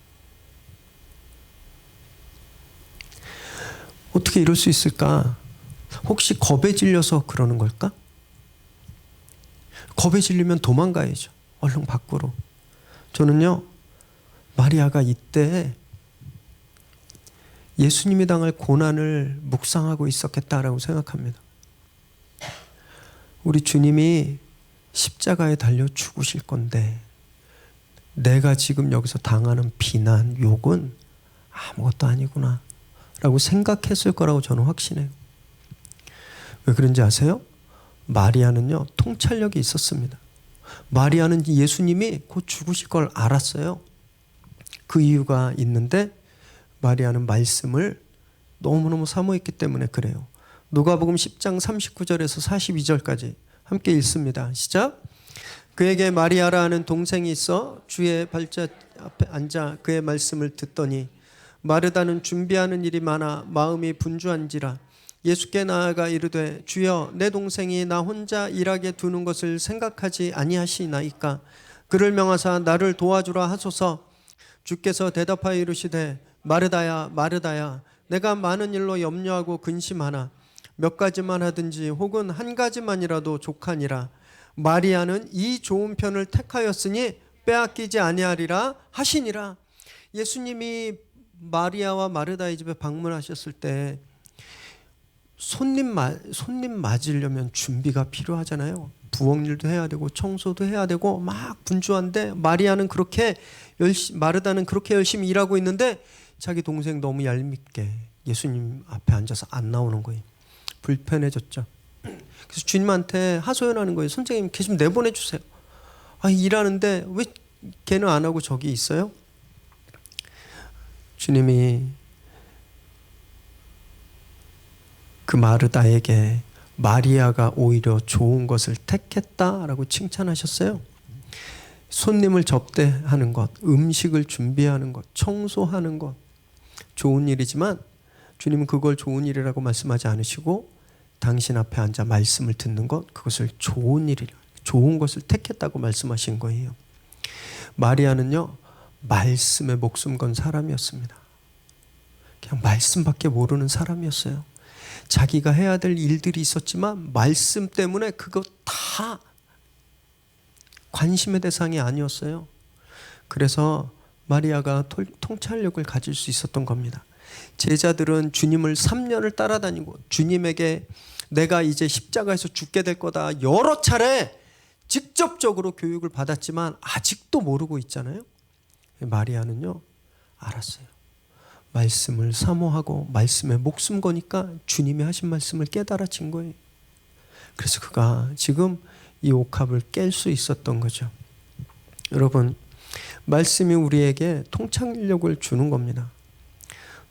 어떻게 이럴 수 있을까? 혹시 겁에 질려서 그러는 걸까? 겁에 질리면 도망가야죠. 얼른 밖으로. 저는요, 마리아가 이때 예수님이 당할 고난을 묵상하고 있었겠다라고 생각합니다. 우리 주님이 십자가에 달려 죽으실 건데 내가 지금 여기서 당하는 비난, 욕은 아무것도 아니구나 라고 생각했을 거라고 저는 확신해요. 왜 그런지 아세요? 마리아는요, 통찰력이 있었습니다. 마리아는 예수님이 곧 죽으실 걸 알았어요. 그 이유가 있는데 마리아는 말씀을 너무너무 사모했기 때문에 그래요. 누가복음 10장 39절에서 42절까지 함께 읽습니다. 시작. 그에게 마리아라 하는 동생이 있어 주의 발자 앞에 앉아 그의 말씀을 듣더니 마르다는 준비하는 일이 많아 마음이 분주한지라 예수께 나아가 이르되 주여 내 동생이 나 혼자 일하게 두는 것을 생각하지 아니하시나이까. 그를 명하사 나를 도와주라 하소서. 주께서 대답하여 이르시되 마르다야 마르다야 내가 많은 일로 염려하고 근심하나 몇 가지만 하든지 혹은 한 가지만이라도 족하니라. 마리아는 이 좋은 편을 택하였으니 빼앗기지 아니하리라 하시니라. 예수님이 마리아와 마르다의 집에 방문하셨을 때 손님 맞으려면 준비가 필요하잖아요. 부엌일도 해야 되고 청소도 해야 되고 막 분주한데 마리아는 그렇게 마르다는 그렇게 열심히 일하고 있는데 자기 동생 너무 얄밉게 예수님 앞에 앉아서 안 나오는 거예요. 불편해졌죠. 그래서 주님한테 하소연하는 거예요. 선생님 걔 좀 내보내 주세요. 일하는데 왜 걔는 안 하고 저기 있어요? 주님이 그 마르다에게 마리아가 오히려 좋은 것을 택했다라고 칭찬하셨어요. 손님을 접대하는 것, 음식을 준비하는 것, 청소하는 것 좋은 일이지만 주님은 그걸 좋은 일이라고 말씀하지 않으시고 당신 앞에 앉아 말씀을 듣는 것, 그것을 좋은 일이라, 좋은 것을 택했다고 말씀하신 거예요. 마리아는요, 말씀에 목숨 건 사람이었습니다. 그냥 말씀밖에 모르는 사람이었어요. 자기가 해야 될 일들이 있었지만 말씀 때문에 그거 다 관심의 대상이 아니었어요. 그래서 마리아가 통찰력을 가질 수 있었던 겁니다. 제자들은 주님을 3년을 따라다니고 주님에게 내가 이제 십자가에서 죽게 될 거다 여러 차례 직접적으로 교육을 받았지만 아직도 모르고 있잖아요. 마리아는요, 알았어요. 말씀을 사모하고 말씀에 목숨 거니까 주님이 하신 말씀을 깨달아진 거예요. 그래서 그가 지금 이 옥합을 깰 수 있었던 거죠. 여러분, 말씀이 우리에게 통찰력을 주는 겁니다.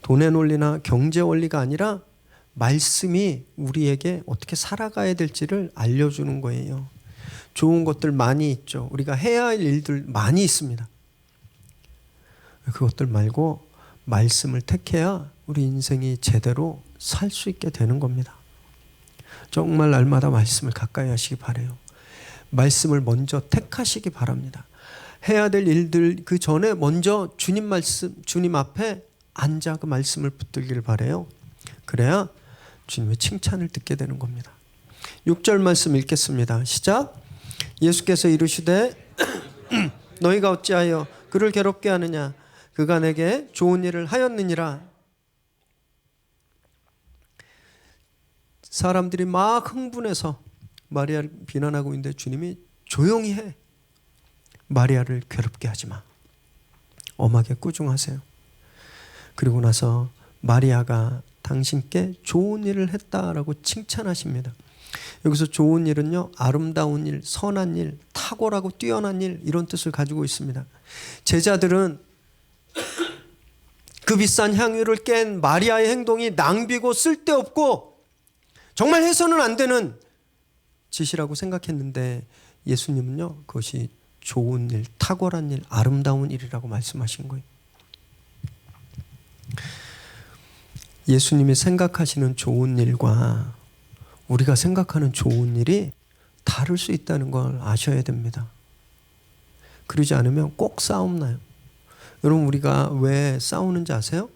돈의 논리나 경제 원리가 아니라 말씀이 우리에게 어떻게 살아가야 될지를 알려주는 거예요. 좋은 것들 많이 있죠. 우리가 해야 할 일들 많이 있습니다. 그것들 말고 말씀을 택해야 우리 인생이 제대로 살 수 있게 되는 겁니다. 정말 날마다 말씀을 가까이 하시기 바라요. 말씀을 먼저 택하시기 바랍니다. 해야 될 일들 그 전에 먼저 주님 말씀, 주님 앞에 앉아 그 말씀을 붙들기를 바라요. 그래야 주님의 칭찬을 듣게 되는 겁니다. 6절 말씀 읽겠습니다. 시작. 예수께서 이르시되 너희가 어찌하여 그를 괴롭게 하느냐? 그가 내게 좋은 일을 하였느니라. 사람들이 막 흥분해서 마리아를 비난하고 있는데 주님이 조용히 해. 마리아를 괴롭게 하지 마. 엄하게 꾸중하세요. 그리고 나서 마리아가 당신께 좋은 일을 했다라고 칭찬하십니다. 여기서 좋은 일은요, 아름다운 일, 선한 일, 탁월하고 뛰어난 일, 이런 뜻을 가지고 있습니다. 제자들은 그 비싼 향유를 깬 마리아의 행동이 낭비고 쓸데없고 정말 해서는 안 되는 짓이라고 생각했는데 예수님은요, 그것이 좋은 일, 탁월한 일, 아름다운 일이라고 말씀하신 거예요. 예수님이 생각하시는 좋은 일과 우리가 생각하는 좋은 일이 다를 수 있다는 걸 아셔야 됩니다. 그러지 않으면 꼭 싸움 나요. 여러분, 우리가 왜 싸우는지 아세요?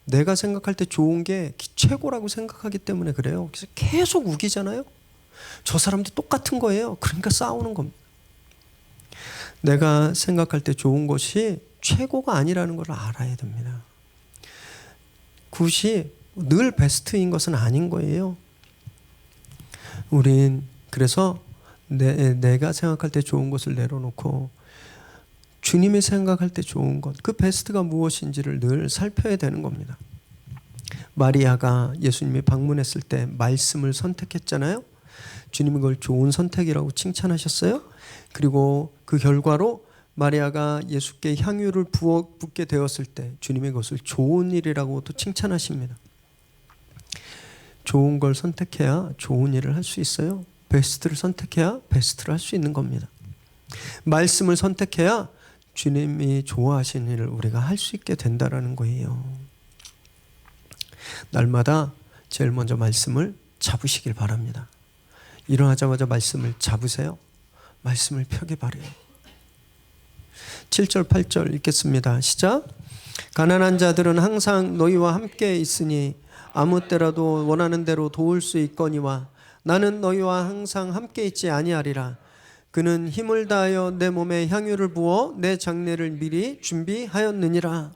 내가 생각할 때 좋은 게 최고라고 생각하기 때문에 그래요. 그래서 계속 우기잖아요. 저 사람도 똑같은 거예요. 그러니까 싸우는 겁니다. 내가 생각할 때 좋은 것이 최고가 아니라는 걸 알아야 됩니다. 굿이 늘 베스트인 것은 아닌 거예요. 우린 그래서 내가 생각할 때 좋은 것을 내려놓고 주님이 생각할 때 좋은 것, 그 베스트가 무엇인지를 늘 살펴야 되는 겁니다. 마리아가 예수님이 방문했을 때 말씀을 선택했잖아요. 주님이 그걸 좋은 선택이라고 칭찬하셨어요. 그리고 그 결과로 마리아가 예수께 향유를 붓게 되었을 때 주님이 그것을 좋은 일이라고 또 칭찬하십니다. 좋은 걸 선택해야 좋은 일을 할 수 있어요. 베스트를 선택해야 베스트를 할 수 있는 겁니다. 말씀을 선택해야 주님이 좋아하시는 일을 우리가 할 수 있게 된다라는 거예요. 날마다 제일 먼저 말씀을 잡으시길 바랍니다. 일어나자마자 말씀을 잡으세요. 말씀을 펴기 바래요. 7절 8절 읽겠습니다. 시작. 가난한 자들은 항상 너희와 함께 있으니 아무 때라도 원하는 대로 도울 수 있거니와 나는 너희와 항상 함께 있지 아니하리라. 그는 힘을 다하여 내 몸에 향유를 부어 내 장례를 미리 준비하였느니라.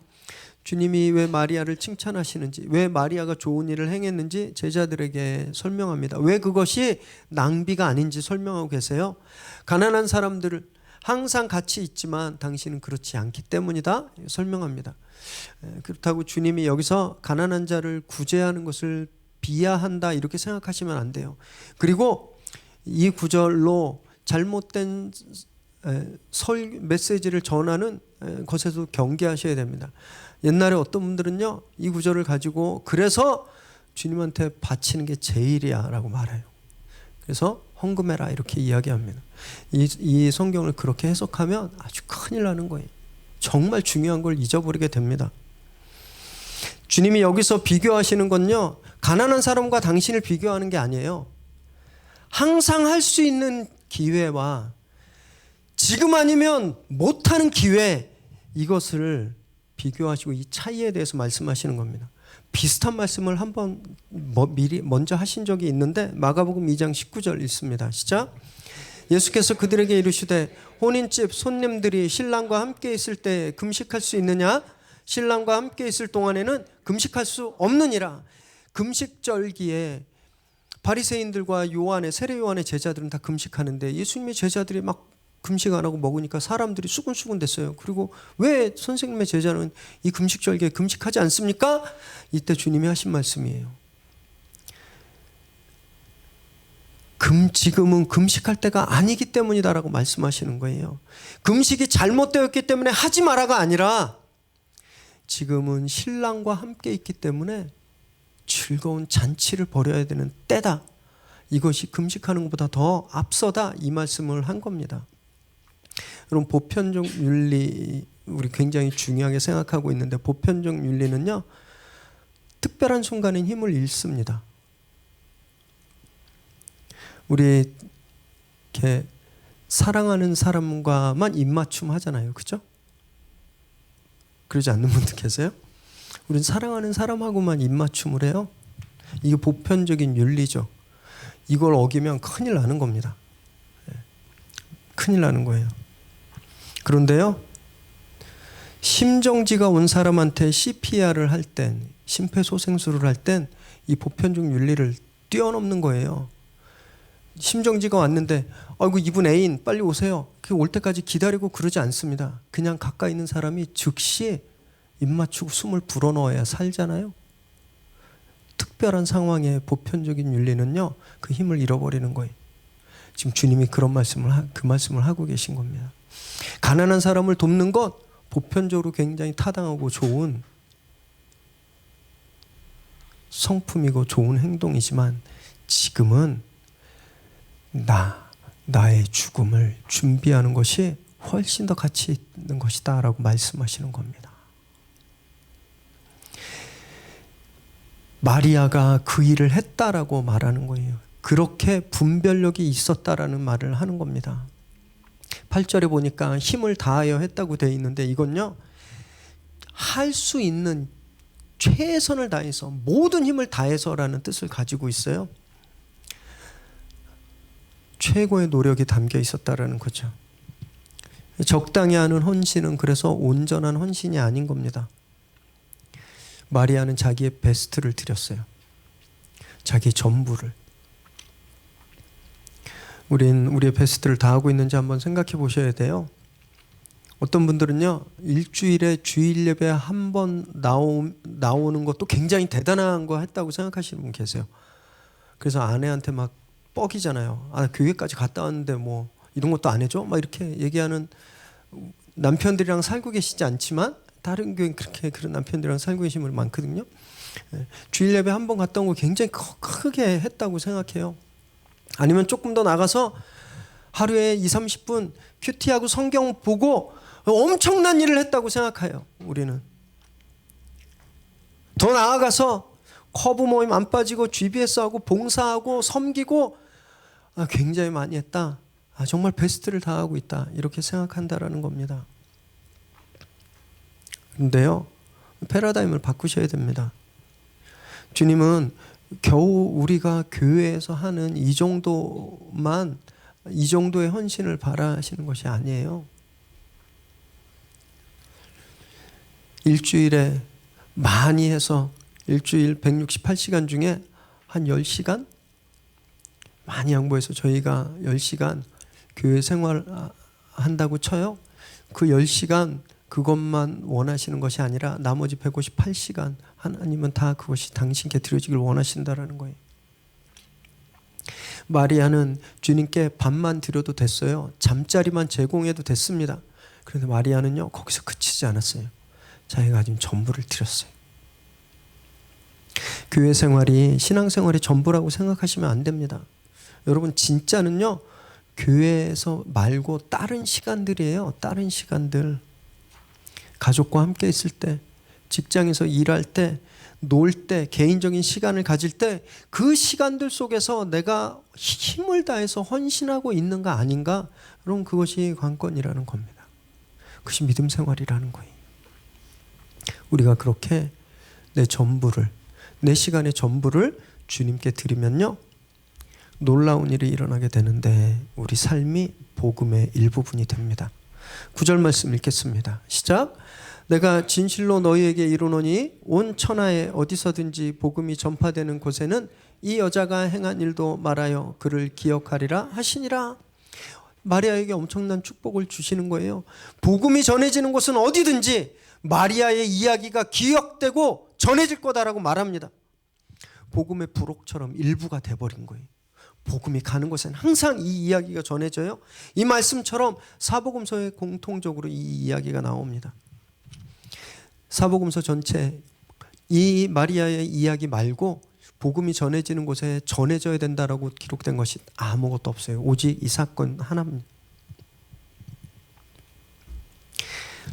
주님이 왜 마리아를 칭찬하시는지, 왜 마리아가 좋은 일을 행했는지 제자들에게 설명합니다. 왜 그것이 낭비가 아닌지 설명하고 계세요. 가난한 사람들을 항상 같이 있지만 당신은 그렇지 않기 때문이다 설명합니다. 그렇다고 주님이 여기서 가난한 자를 구제하는 것을 비하한다 이렇게 생각하시면 안 돼요. 그리고 이 구절로 잘못된 메시지를 전하는 것에도 경계하셔야 됩니다. 옛날에 어떤 분들은요, 이 구절을 가지고 그래서 주님한테 바치는 게 제일이야 라고 말해요. 그래서 헌금해라 이렇게 이야기합니다. 이 성경을 그렇게 해석하면 아주 큰일 나는 거예요. 정말 중요한 걸 잊어버리게 됩니다. 주님이 여기서 비교하시는 건요, 가난한 사람과 당신을 비교하는 게 아니에요. 항상 할 수 있는 기회와 지금 아니면 못하는 기회, 이것을 비교하시고 이 차이에 대해서 말씀하시는 겁니다. 비슷한 말씀을 한번 미리 먼저 하신 적이 있는데 마가복음 2장 19절 읽습니다. 시작. 예수께서 그들에게 이르시되 혼인집 손님들이 신랑과 함께 있을 때 금식할 수 있느냐? 신랑과 함께 있을 동안에는 금식할 수 없느니라. 금식절기에 바리새인들과 세례 요한의 제자들은 다 금식하는데 예수님의 제자들이 막 금식 안 하고 먹으니까 사람들이 수군수군 됐어요. 그리고 왜 선생님의 제자는 이 금식절기에 금식하지 않습니까? 이때 주님이 하신 말씀이에요. 지금은 금식할 때가 아니기 때문이다라고 말씀하시는 거예요. 금식이 잘못되었기 때문에 하지 마라가 아니라 지금은 신랑과 함께 있기 때문에 즐거운 잔치를 벌여야 되는 때다. 이것이 금식하는 것보다 더 앞서다. 이 말씀을 한 겁니다. 여러분, 보편적 윤리 우리 굉장히 중요하게 생각하고 있는데 보편적 윤리는요, 특별한 순간엔 힘을 잃습니다. 우리 이렇게 사랑하는 사람과만 입맞춤 하잖아요. 그죠? 그러지 않는 분들 계세요? 우린 사랑하는 사람하고만 입맞춤을 해요. 이게 보편적인 윤리죠. 이걸 어기면 큰일 나는 겁니다. 큰일 나는 거예요. 그런데요, 심정지가 온 사람한테 CPR을 할 땐, 심폐소생술을 할 땐 이 보편적 윤리를 뛰어넘는 거예요. 심정지가 왔는데 아이고 이분 애인 빨리 오세요. 그 올 때까지 기다리고 그러지 않습니다. 그냥 가까이 있는 사람이 즉시 입 맞추고 숨을 불어넣어야 살잖아요. 특별한 상황의 보편적인 윤리는요, 그 힘을 잃어버리는 거예요. 지금 주님이 그 말씀을 하고 계신 겁니다. 가난한 사람을 돕는 것 보편적으로 굉장히 타당하고 좋은 성품이고 좋은 행동이지만 지금은 나의 죽음을 준비하는 것이 훨씬 더 가치 있는 것이다 라고 말씀하시는 겁니다. 마리아가 그 일을 했다라고 말하는 거예요. 그렇게 분별력이 있었다라는 말을 하는 겁니다. 8절에 보니까 힘을 다하여 했다고 되어 있는데 이건요, 할 수 있는 최선을 다해서 모든 힘을 다해서라는 뜻을 가지고 있어요. 최고의 노력이 담겨 있었다라는 거죠. 적당히 하는 헌신은 그래서 온전한 헌신이 아닌 겁니다. 마리아는 자기의 베스트를 드렸어요. 자기 전부를. 우린 우리의 베스트를 다하고 있는지 한번 생각해 보셔야 돼요. 어떤 분들은요, 일주일에 주일 예배 한 번 나오는 것도 굉장히 대단한 거 했다고 생각하시는 분 계세요. 그래서 아내한테 막 뻑이잖아요. 교회까지 갔다 왔는데 뭐 이런 것도 안 해줘? 막 이렇게 얘기하는 남편들이랑 살고 계시지 않지만 다른 교회는 그런 남편들이랑 살고 계신 분이 많거든요. 주일 예배 한 번 갔다 온 거 굉장히 크게 했다고 생각해요. 아니면 조금 더 나가서 하루에 20-30분 큐티하고 성경 보고 엄청난 일을 했다고 생각해요. 우리는 더 나아가서 커브 모임 안 빠지고 GBS하고 봉사하고 섬기고 굉장히 많이 했다. 정말 베스트를 다하고 있다. 이렇게 생각한다라는 겁니다. 그런데요, 패러다임을 바꾸셔야 됩니다. 주님은 겨우 우리가 교회에서 하는 이 정도의 헌신을 바라시는 것이 아니에요. 일주일에 많이 해서 일주일 168시간 중에 한 10시간? 많이 양보해서 저희가 10시간 교회 생활한다고 쳐요. 그 10시간 그것만 원하시는 것이 아니라 나머지 158시간 하나님은 다 그것이 당신께 드려지길 원하신다라는 거예요. 마리아는 주님께 밥만 드려도 됐어요. 잠자리만 제공해도 됐습니다. 그런데 마리아는요, 거기서 그치지 않았어요. 자기가 가진 전부를 드렸어요. 교회 생활이 신앙생활의 전부라고 생각하시면 안 됩니다. 여러분, 진짜는요, 교회에서 말고 다른 시간들이에요. 다른 시간들. 가족과 함께 있을 때, 직장에서 일할 때, 놀 때, 개인적인 시간을 가질 때 그 시간들 속에서 내가 힘을 다해서 헌신하고 있는가 아닌가? 여러분, 그것이 관건이라는 겁니다. 그것이 믿음 생활이라는 거예요. 우리가 그렇게 내 전부를 내 시간의 전부를 주님께 드리면요, 놀라운 일이 일어나게 되는데 우리 삶이 복음의 일부분이 됩니다. 9절 말씀 읽겠습니다. 시작. 내가 진실로 너희에게 이르노니 온 천하에 어디서든지 복음이 전파되는 곳에는 이 여자가 행한 일도 말하여 그를 기억하리라 하시니라. 마리아에게 엄청난 축복을 주시는 거예요. 복음이 전해지는 곳은 어디든지 마리아의 이야기가 기억되고 전해질 거다라고 말합니다. 복음의 부록처럼 일부가 돼버린 거예요. 복음이 가는 곳에는 항상 이 이야기가 전해져요. 이 말씀처럼 사복음서에 공통적으로 이 이야기가 나옵니다. 사복음서 전체 이 마리아의 이야기 말고 복음이 전해지는 곳에 전해져야 된다라고 기록된 것이 아무것도 없어요. 오직 이 사건 하나입니다.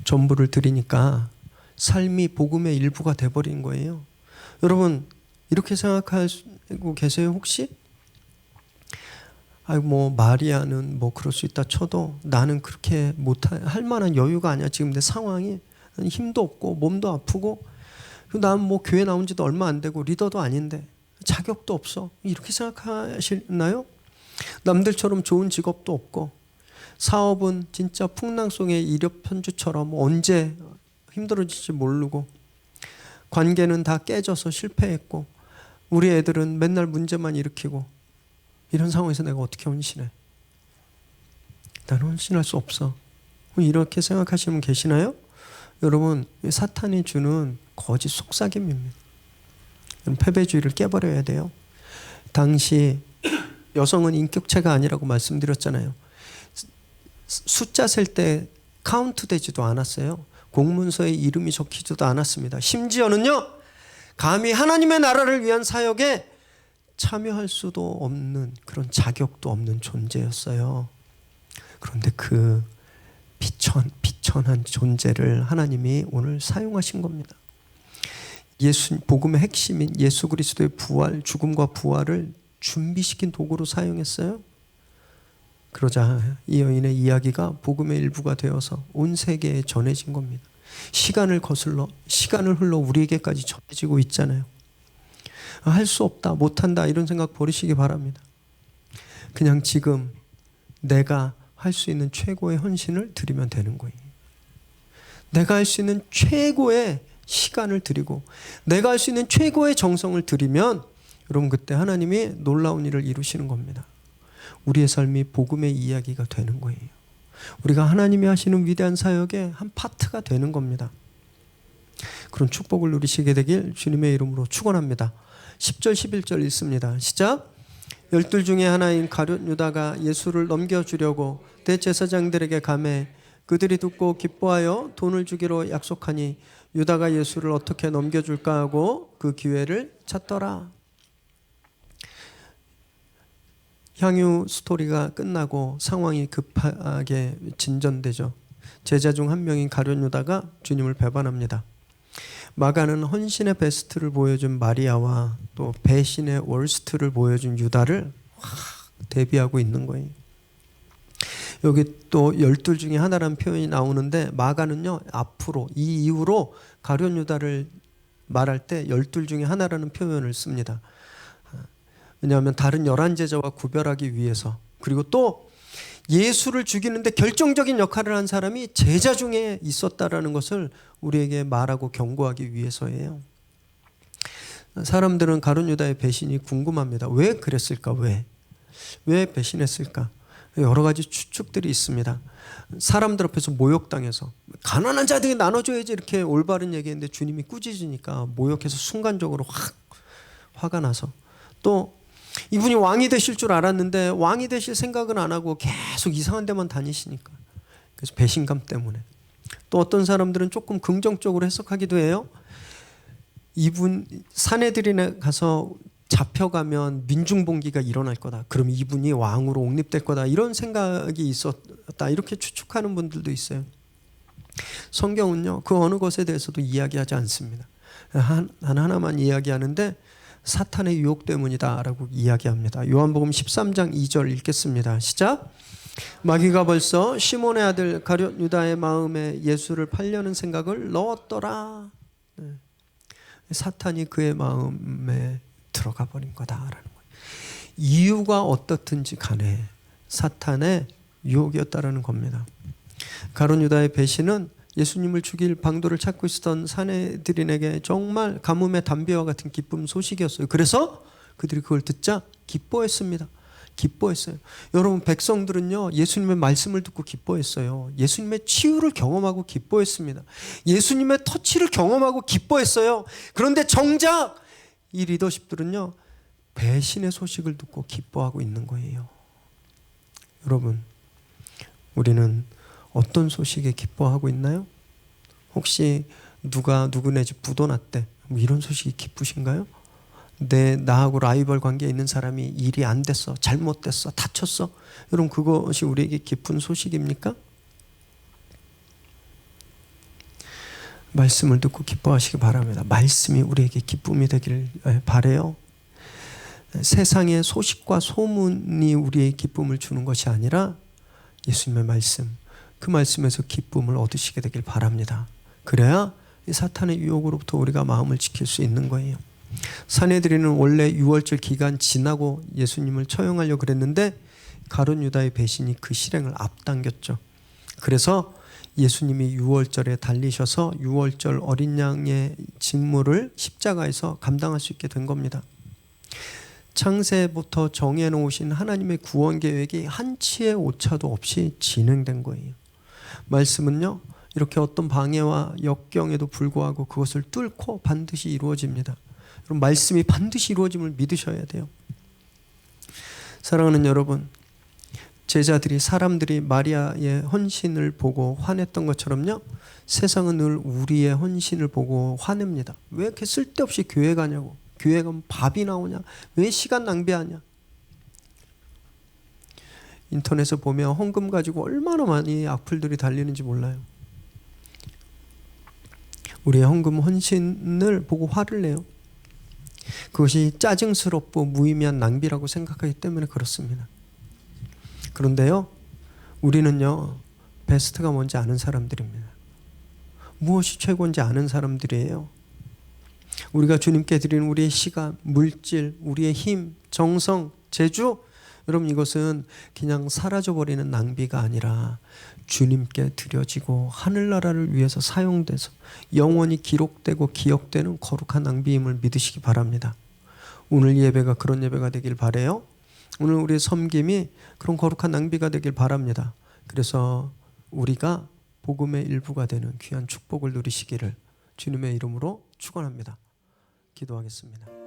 전부를 드리니까 삶이 복음의 일부가 돼버린 거예요. 여러분 이렇게 생각하고 계세요? 혹시? 뭐 마리아는 뭐 그럴 수 있다 쳐도 나는 그렇게 못할 만한 여유가 아니야. 지금 내 상황이 힘도 없고 몸도 아프고 난 뭐 교회 나온 지도 얼마 안 되고 리더도 아닌데 자격도 없어. 이렇게 생각하시나요? 남들처럼 좋은 직업도 없고 사업은 진짜 풍랑 속의 이력 편주처럼 언제 힘들어질지 모르고 관계는 다 깨져서 실패했고 우리 애들은 맨날 문제만 일으키고 이런 상황에서 내가 어떻게 헌신해? 나는 헌신할 수 없어. 이렇게 생각하시는 분 계시나요? 여러분 사탄이 주는 거짓 속삭임입니다. 패배주의를 깨버려야 돼요. 당시 여성은 인격체가 아니라고 말씀드렸잖아요. 숫자 셀 때 카운트 되지도 않았어요. 공문서에 이름이 적히지도 않았습니다. 심지어는요, 감히 하나님의 나라를 위한 사역에 참여할 수도 없는 그런 자격도 없는 존재였어요. 그런데 그 비천한 존재를 하나님이 오늘 사용하신 겁니다. 복음의 핵심인 예수 그리스도의 부활, 죽음과 부활을 준비시킨 도구로 사용했어요. 그러자 이 여인의 이야기가 복음의 일부가 되어서 온 세계에 전해진 겁니다. 시간을 흘러 우리에게까지 전해지고 있잖아요. 할 수 없다, 못한다 이런 생각 버리시기 바랍니다. 그냥 지금 내가 할 수 있는 최고의 헌신을 드리면 되는 거예요. 내가 할 수 있는 최고의 시간을 드리고 내가 할 수 있는 최고의 정성을 드리면 여러분 그때 하나님이 놀라운 일을 이루시는 겁니다. 우리의 삶이 복음의 이야기가 되는 거예요. 우리가 하나님이 하시는 위대한 사역의 한 파트가 되는 겁니다. 그런 축복을 누리시게 되길 주님의 이름으로 축원합니다. 10절 11절 읽습니다. 시작. 12 중에 하나인 가룟 유다가 예수를 넘겨주려고 대제사장들에게 가매 그들이 듣고 기뻐하여 돈을 주기로 약속하니 유다가 예수를 어떻게 넘겨줄까 하고 그 기회를 찾더라. 향유 스토리가 끝나고 상황이 급하게 진전되죠. 제자 중 한 명인 가룟 유다가 주님을 배반합니다. 마가는 헌신의 베스트를 보여준 마리아와 또 배신의 월스트를 보여준 유다를 대비하고 있는 거예요. 여기 또 12 중에 하나라는 표현이 나오는데 마가는요 앞으로 이 이후로 가룟 유다를 말할 때 12 중에 하나라는 표현을 씁니다. 왜냐하면 다른 11제자와 구별하기 위해서, 그리고 또 예수를 죽이는데 결정적인 역할을 한 사람이 제자 중에 있었다라는 것을 우리에게 말하고 경고하기 위해서예요. 사람들은 가룟 유다의 배신이 궁금합니다. 왜 그랬을까? 왜 배신했을까? 여러 가지 추측들이 있습니다. 사람들 앞에서 모욕당해서 가난한 자들에게 나눠줘야지 이렇게 올바른 얘기했는데 주님이 꾸짖으니까 모욕해서 순간적으로 확 화가 나서, 또 이분이 왕이 되실 줄 알았는데 왕이 되실 생각은 안 하고 계속 이상한 데만 다니시니까, 그래서 배신감 때문에. 또 어떤 사람들은 조금 긍정적으로 해석하기도 해요. 이분 사내들이나 가서 잡혀가면 민중봉기가 일어날 거다. 그럼 이분이 왕으로 옹립될 거다. 이런 생각이 있었다. 이렇게 추측하는 분들도 있어요. 성경은요 그 어느 것에 대해서도 이야기하지 않습니다. 하나만 이야기하는데 사탄의 유혹 때문이다라고 이야기합니다. 요한복음 13장 2절 읽겠습니다. 시작. 마귀가 벌써 시몬의 아들 가룟 유다의 마음에 예수를 팔려는 생각을 넣었더라. 사탄이 그의 마음에 들어가 버린 거다라는 거예요. 이유가 어떻든지 간에 사탄의 유혹이었다라는 겁니다. 가룟 유다의 배신은 예수님을 죽일 방도를 찾고 있었던 사내들인에게 정말 가뭄의 담비와 같은 기쁨 소식이었어요. 그래서 그들이 그걸 듣자 기뻐했습니다. 기뻐했어요. 여러분, 백성들은요 예수님의 말씀을 듣고 기뻐했어요. 예수님의 치유를 경험하고 기뻐했습니다. 예수님의 터치를 경험하고 기뻐했어요. 그런데 정작 이 리더십들은요 배신의 소식을 듣고 기뻐하고 있는 거예요. 여러분, 우리는 어떤 소식에 기뻐하고 있나요? 혹시 누가 누구네 집 부도 났대, 뭐 이런 소식이 기쁘신가요? 나하고 라이벌 관계에 있는 사람이 일이 안 됐어, 잘못됐어, 다쳤어. 여러분, 그것이 우리에게 기쁜 소식입니까? 말씀을 듣고 기뻐하시기 바랍니다. 말씀이 우리에게 기쁨이 되길 바라요. 세상의 소식과 소문이 우리의 기쁨을 주는 것이 아니라 예수님의 말씀, 그 말씀에서 기쁨을 얻으시게 되길 바랍니다. 그래야 이 사탄의 유혹으로부터 우리가 마음을 지킬 수 있는 거예요. 사내들이는 원래 유월절 기간 지나고 예수님을 처형하려고 그랬는데 가룟 유다의 배신이 그 실행을 앞당겼죠. 그래서 예수님이 유월절에 달리셔서 유월절 어린 양의 직무를 십자가에서 감당할 수 있게 된 겁니다. 창세부터 정해놓으신 하나님의 구원 계획이 한치의 오차도 없이 진행된 거예요. 말씀은요 이렇게 어떤 방해와 역경에도 불구하고 그것을 뚫고 반드시 이루어집니다. 그럼 말씀이 반드시 이루어짐을 믿으셔야 돼요. 사랑하는 여러분, 제자들이 사람들이 마리아의 헌신을 보고 화냈던 것처럼요 세상은 늘 우리의 헌신을 보고 화냅니다. 왜 이렇게 쓸데없이 교회 가냐고, 교회 가면 밥이 나오냐, 왜 시간 낭비하냐. 인터넷에 보면 헌금 가지고 얼마나 많이 악플들이 달리는지 몰라요. 우리의 헌금 헌신을 보고 화를 내요. 그것이 짜증스럽고 무의미한 낭비라고 생각하기 때문에 그렇습니다. 그런데요 우리는요 베스트가 뭔지 아는 사람들입니다. 무엇이 최고인지 아는 사람들이에요. 우리가 주님께 드리는 우리의 시간, 물질, 우리의 힘, 정성, 재주, 여러분 이것은 그냥 사라져버리는 낭비가 아니라 주님께 드려지고 하늘나라를 위해서 사용돼서 영원히 기록되고 기억되는 거룩한 낭비임을 믿으시기 바랍니다. 오늘 예배가 그런 예배가 되길 바라요. 오늘 우리의 섬김이 그런 거룩한 낭비가 되길 바랍니다. 그래서 우리가 복음의 일부가 되는 귀한 축복을 누리시기를 주님의 이름으로 축원합니다. 기도하겠습니다.